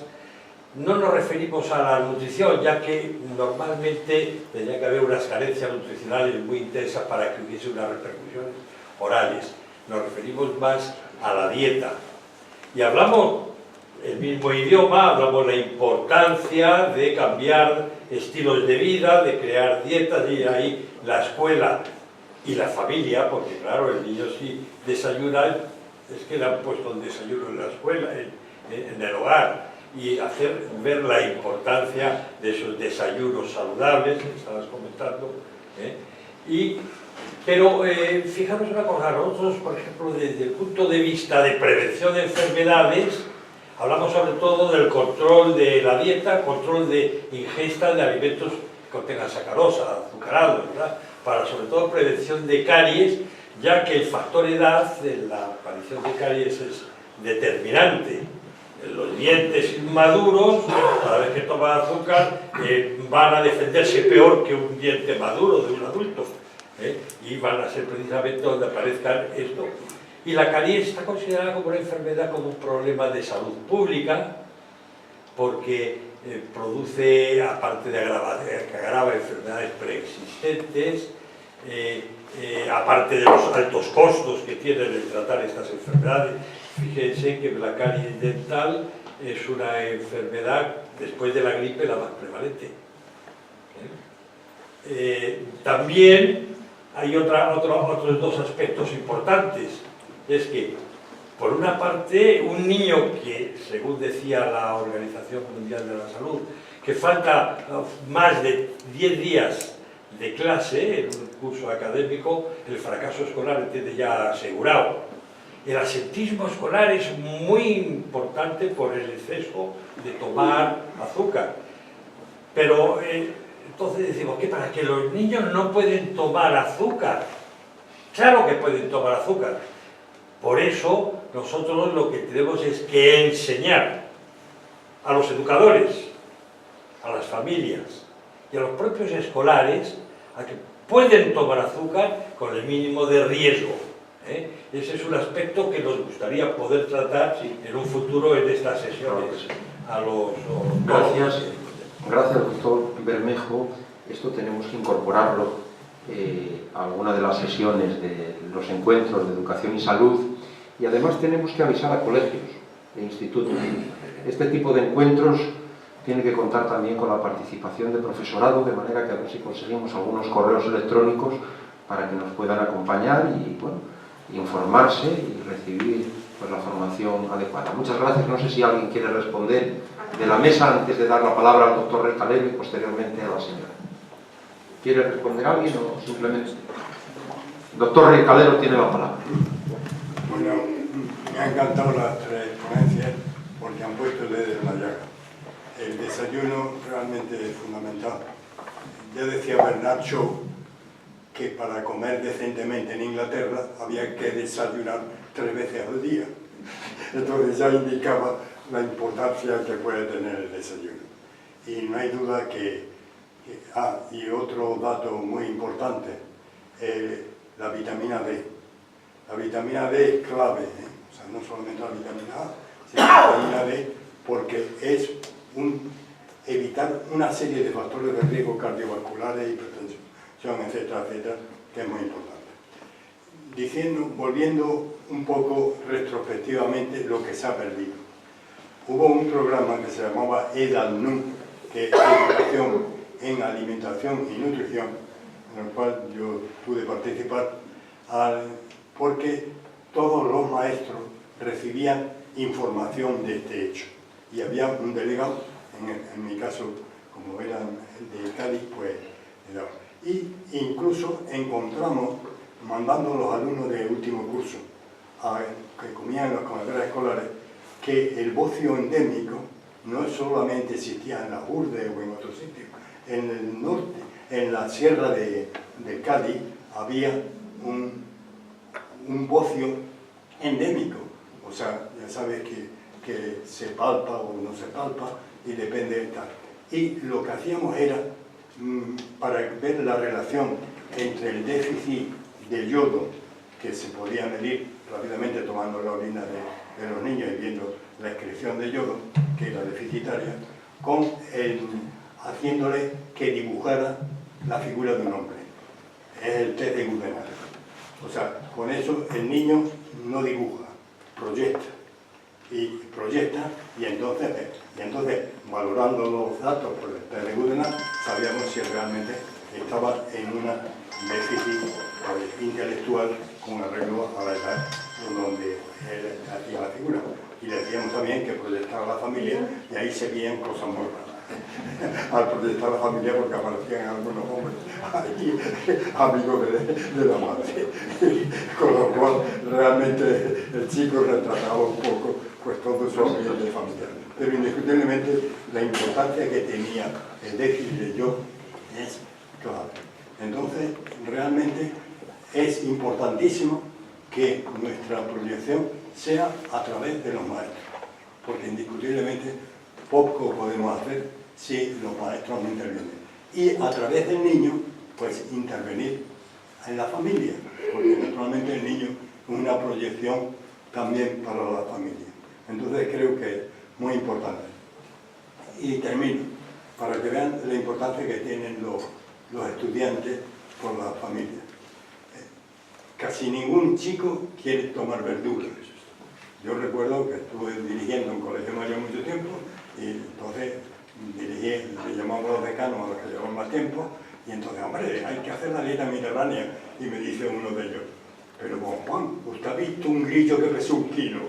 no nos referimos a la nutrición, ya que normalmente tendría que haber unas carencias nutricionales muy intensas para que hubiese unas repercusiones orales. Nos referimos más a la dieta. Y hablamos el mismo idioma, hablamos de la importancia de cambiar estilos de vida, de crear dietas, y ahí la escuela y la familia, porque claro, el niño si desayuna, es que le han puesto el desayuno en la escuela, en el hogar, y hacer ver la importancia de esos desayunos saludables que estabas comentando, pero fijaros una cosa, nosotros por ejemplo desde el punto de vista de prevención de enfermedades hablamos sobre todo del control de la dieta, control de ingesta de alimentos que contengan sacarosa, azucarados, ¿verdad? Para sobre todo prevención de caries, ya que el factor edad de la aparición de caries es determinante. Los dientes inmaduros, cada vez que toman azúcar, van a defenderse peor que un diente maduro de un adulto, y van a ser precisamente donde aparezcan esto. Y la caries está considerada como una enfermedad, como un problema de salud pública, porque produce, aparte de que agrava enfermedades preexistentes, aparte de los altos costos que tienen el tratar estas enfermedades. Fíjense que la caries dental es una enfermedad, después de la gripe, la más prevalente. También hay otros dos aspectos importantes. Es que Por una parte, un niño que, según decía la Organización Mundial de la Salud, que falta más de 10 días de clase en un curso académico, el fracaso escolar tiene ya asegurado. El absentismo escolar es muy importante por el exceso de tomar azúcar. Pero entonces decimos, ¿qué pasa? ¿Que los niños no pueden tomar azúcar? Claro que pueden tomar azúcar. Por eso nosotros lo que tenemos es que enseñar a los educadores, a las familias y a los propios escolares a que pueden tomar azúcar con el mínimo de riesgo. Ese es un aspecto que nos gustaría poder tratar en un futuro en estas sesiones. Gracias, doctor Bermejo. Esto tenemos que incorporarlo a alguna de las sesiones de los encuentros de educación y salud, y además tenemos que avisar a colegios e institutos. Este tipo de encuentros tiene que contar también con la participación de profesorado, de manera que a ver si conseguimos algunos correos electrónicos para que nos puedan acompañar y, bueno, informarse y recibir pues, la formación adecuada. Muchas gracias. No sé si alguien quiere responder de la mesa antes de dar la palabra al doctor Recalero y posteriormente a la señora. ¿Quiere responder alguien o simplemente? Doctor Recalero tiene la palabra. Bueno, me han encantado las tres ponencias porque han puesto el dedo en la llaga. El desayuno realmente es fundamental. Ya decía Bernard Shaw que para comer decentemente en Inglaterra había que desayunar 3 veces al día. Entonces ya indicaba la importancia que puede tener el desayuno. Y no hay duda y otro dato muy importante, la vitamina D. La vitamina D es clave, o sea, no solamente la vitamina A, sino la vitamina D, porque es evitar una serie de factores de riesgo cardiovasculares, hipertensión, etcétera, etcétera, que es muy importante. Volviendo un poco retrospectivamente lo que se ha perdido. Hubo un programa que se llamaba EDALNU, que es Educación en Alimentación y Nutrición, en el cual yo pude participar, porque todos los maestros recibían información de este hecho. Y había un delegado, en mi caso, como era de Cádiz, pues... Y incluso encontramos, mandando a los alumnos de último curso, que comían en los comedores escolares, que el bocio endémico no solamente existía en la Urde o en otros sitios. En el norte, en la sierra de Cádiz, había un bocio endémico. O sea, ya sabes que se palpa o no se palpa y depende de tal. Y lo que hacíamos era, para ver la relación entre el déficit de yodo, que se podía medir rápidamente tomando la orina de los niños y viendo la excreción de yodo, que era deficitaria, con haciéndole que dibujara la figura de un hombre. Es el test de Gudenal. O sea, con eso el niño no dibuja, proyecta. Y entonces, valorando los datos por el test de Gudenal, sabíamos si realmente estaba en un déficit intelectual con arreglo a la edad donde él hacía la figura. Y le decíamos también que proyectaba a la familia, y ahí se veían cosas muy raras. Al proyectar a la familia, porque aparecían algunos hombres ahí, amigos de la madre. Con lo cual, realmente, el chico retrataba un poco pues todo su ambiente familiar. Pero indiscutiblemente, la importancia que tenía el déficit de yo es clave. Entonces, realmente es importantísimo que nuestra proyección sea a través de los maestros, porque indiscutiblemente poco podemos hacer si los maestros no intervienen. Y a través del niño, pues intervenir en la familia, porque naturalmente el niño es una proyección también para la familia. Entonces creo que es muy importante. Y termino, para que vean la importancia que tienen los estudiantes por la familia. Casi ningún chico quiere tomar verduras. Yo recuerdo que estuve dirigiendo un colegio mayor mucho tiempo y entonces le llamamos a los decanos a los que llevaban más tiempo y entonces, hombre, hay que hacer la dieta mediterránea. Y me dice uno de ellos, pero con Juan, ¿usted ha visto un grillo que pesa 1 kilo?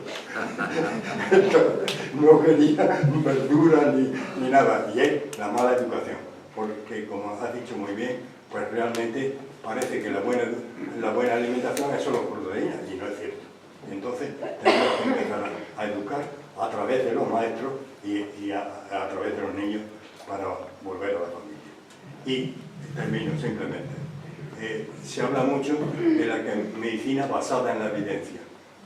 Entonces, no quería verduras ni nada, y es la mala educación, porque como has dicho muy bien, pues realmente parece que la buena alimentación es solo proteína, y no es cierto. Entonces tenemos que empezar a educar a través de los maestros y a través de los niños para volver a la familia. Y termino simplemente. Se habla mucho de la medicina basada en la evidencia.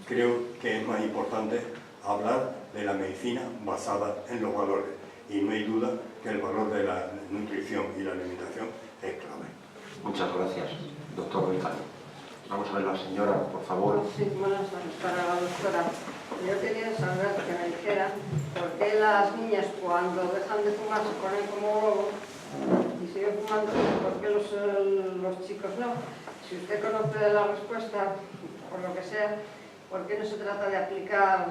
Creo que es más importante hablar de la medicina basada en los valores. Y no hay duda que el valor de la nutrición y la alimentación es clave. Muchas gracias, doctor Ricardo. Vamos a ver la señora, por favor. Sí, buenas tardes para la doctora. Yo quería saber que me dijera por qué las niñas cuando dejan de fumar se ponen como lobos y siguen fumando, por qué los chicos no. Si usted conoce la respuesta, por lo que sea, ¿por qué no se trata de aplicar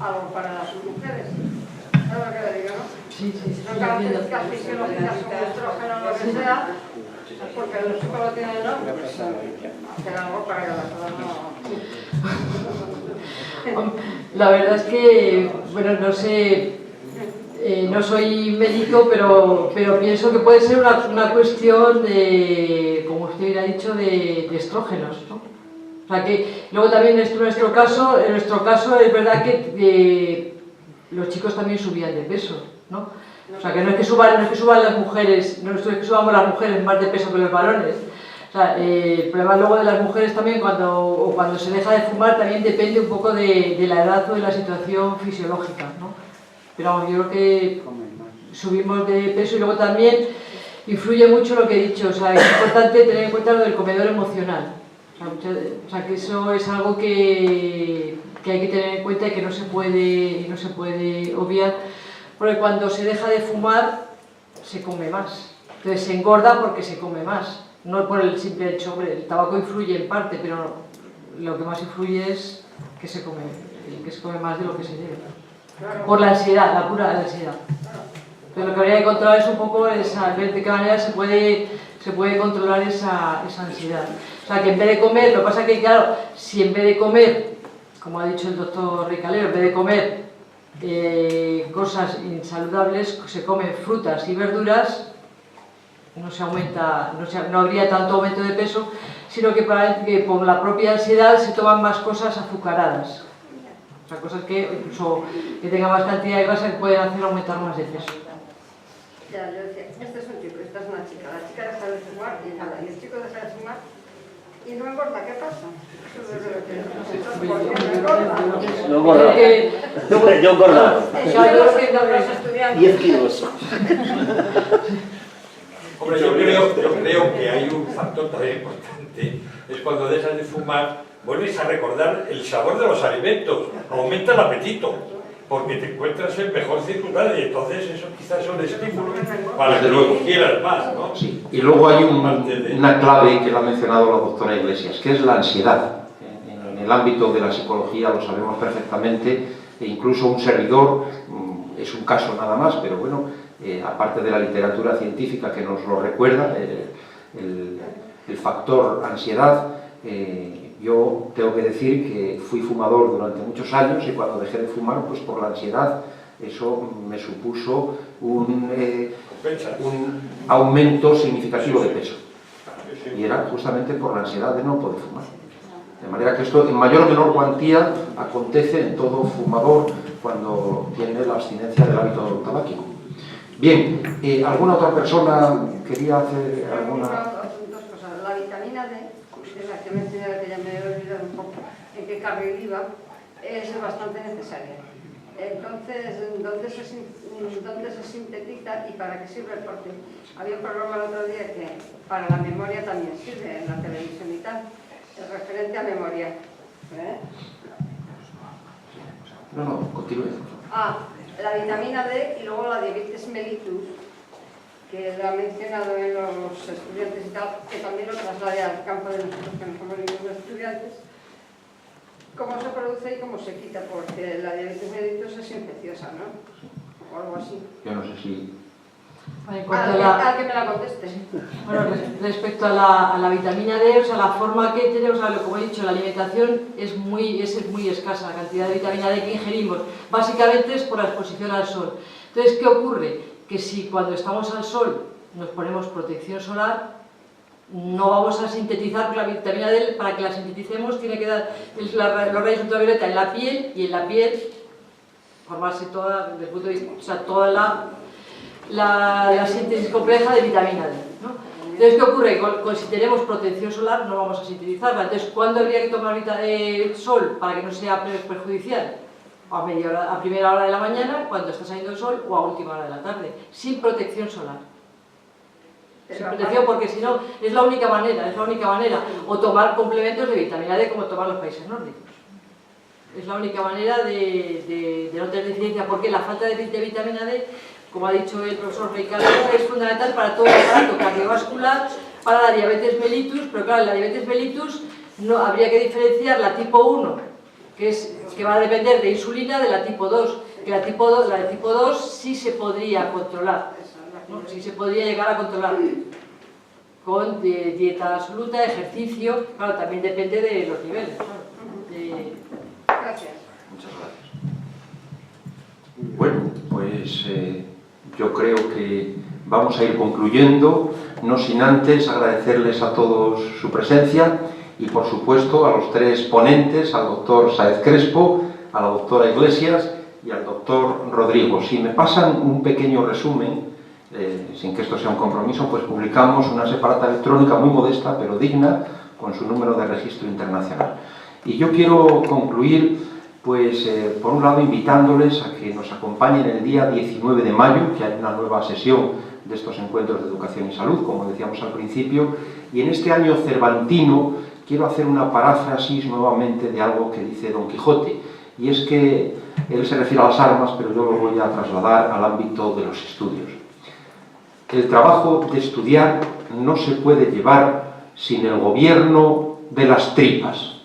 algo para las mujeres? ¿Sabes lo que le digo, no? Sí, sí, Si son características fisiológicas, un estrógeno o lo que sea, porque los chicos lo tienen, ¿no? Pues hacer algo para que las cosas no... La verdad es que, bueno, no sé, no soy médico, pero pienso que puede ser una cuestión de, como usted hubiera dicho, de estrógenos, ¿no? O sea que luego también en nuestro caso es verdad que los chicos también subían de peso, ¿no? O sea que no es que suban las mujeres, no es que subamos las mujeres más de peso que los varones. O sea, el problema luego de las mujeres también cuando se deja de fumar también depende un poco de la edad o de la situación fisiológica, ¿no? Pero vamos, yo creo que subimos de peso y luego también influye mucho lo que he dicho, o sea, es importante tener en cuenta lo del comedor emocional. O sea que eso es algo que hay que tener en cuenta y que no se puede obviar, porque cuando se deja de fumar se come más, entonces se engorda porque se come más. No por el simple hecho, hombre, el tabaco influye en parte, pero lo que más influye es que se come más de lo que se debe. Por la ansiedad, la pura ansiedad. Pero lo que habría que controlar es un poco ver de qué manera se puede controlar esa ansiedad. O sea, que en vez de comer, lo que pasa es que, claro, si en vez de comer, como ha dicho el doctor Ricalero, en vez de comer cosas insaludables, se comen frutas y verduras, no habría tanto aumento de peso, sino que por la propia ansiedad se toman más cosas azucaradas. O sea, cosas que incluso que tengan más cantidad de grasa que pueden hacer aumentar más de peso. Ya, yo decía, este es un chico, esta es una chica, la chica deja de fumar y nada, y el chico deja de fumar y no engorda, ¿qué pasa? ¿Por qué no engorda? No engorda. Yo engordaba. Yo que los estudiantes. 10 kilos. Hombre, yo creo que hay un factor también importante, es cuando dejas de fumar, vuelves a recordar el sabor de los alimentos, aumenta el apetito, porque te encuentras en mejor circunstancia y entonces eso quizás es un estímulo para que luego quieras más, ¿no? Sí. Y luego hay una clave que lo ha mencionado la doctora Iglesias, que es la ansiedad. En el ámbito de la psicología lo sabemos perfectamente, e incluso un servidor, es un caso nada más, pero bueno, aparte de la literatura científica que nos lo recuerda, el factor ansiedad, yo tengo que decir que fui fumador durante muchos años y cuando dejé de fumar, pues por la ansiedad, eso me supuso un aumento significativo de peso. Y era justamente por la ansiedad de no poder fumar. De manera que esto en mayor o menor cuantía acontece en todo fumador cuando tiene la abstinencia del hábito tabáquico. Bien, ¿alguna otra persona quería hacer alguna...? Dos cosas. La vitamina D, que es la que mencioné, que ya me he olvidado un poco en qué carril iba, es bastante necesaria. Entonces, ¿dónde se sintetiza y para qué sirve? Porque había un programa el otro día que para la memoria también sirve en la televisión y tal, referente a memoria. No, continúe. La vitamina D y luego la diabetes mellitus, que lo ha mencionado en los estudiantes y tal, que también lo traslade al campo de nosotros que no somos ningunos estudiantes, cómo se produce y cómo se quita, porque la diabetes mellitus es infecciosa, ¿no? O algo así. Yo no sé si... En cuanto a que me la conteste. Bueno, respecto a la vitamina D, o sea, la forma que tenemos, o sea, como he dicho, la alimentación es muy escasa, la cantidad de vitamina D que ingerimos. Básicamente es por la exposición al sol. Entonces, ¿qué ocurre? Que si cuando estamos al sol nos ponemos protección solar, no vamos a sintetizar, porque la vitamina D, para que la sinteticemos, tiene que dar los rayos ultravioleta en la piel, y en la piel formarse toda, desde el punto de vista, o sea, toda la síntesis compleja de vitamina D, ¿no? Entonces, ¿qué ocurre? Si tenemos protección solar no vamos a sintetizarla. Entonces, ¿cuándo habría que tomar sol para que no sea perjudicial? A primera hora de la mañana, cuando está saliendo el sol, o a última hora de la tarde, sin protección solar. Sin protección, porque si no, es la única manera, o tomar complementos de vitamina D como toman los países nórdicos. Es la única manera de no tener deficiencia, porque la falta de vitamina D, como ha dicho el profesor Ricardo, es fundamental para todo el aparato cardiovascular, para la diabetes mellitus, pero claro, en la diabetes mellitus no, habría que diferenciar la tipo 1, que va a depender de insulina, de la tipo 2, que la tipo 2 sí se podría controlar, ¿no? Sí se podría llegar a controlar con dieta absoluta, ejercicio, claro, también depende de los niveles, claro. Gracias. Muchas gracias. Bueno, pues yo creo que vamos a ir concluyendo, no sin antes agradecerles a todos su presencia y, por supuesto, a los tres ponentes, al doctor Sáez Crespo, a la doctora Iglesias y al doctor Rodrigo. Si me pasan un pequeño resumen, sin que esto sea un compromiso, pues publicamos una separata electrónica muy modesta, pero digna, con su número de registro internacional. Y yo quiero concluir, pues, por un lado, invitándoles a que nos acompañen el día 19 de mayo, que hay una nueva sesión de estos encuentros de educación y salud, como decíamos al principio, y en este año cervantino quiero hacer una paráfrasis nuevamente de algo que dice Don Quijote, y es que él se refiere a las armas, pero yo lo voy a trasladar al ámbito de los estudios. El trabajo de estudiar no se puede llevar sin el gobierno de las tripas.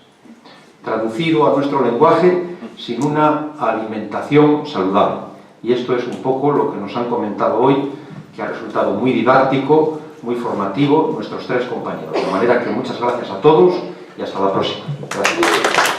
Traducido a nuestro lenguaje, sin una alimentación saludable. Y esto es un poco lo que nos han comentado hoy, que ha resultado muy didáctico, muy formativo, nuestros tres compañeros. De manera que muchas gracias a todos y hasta la próxima. Gracias.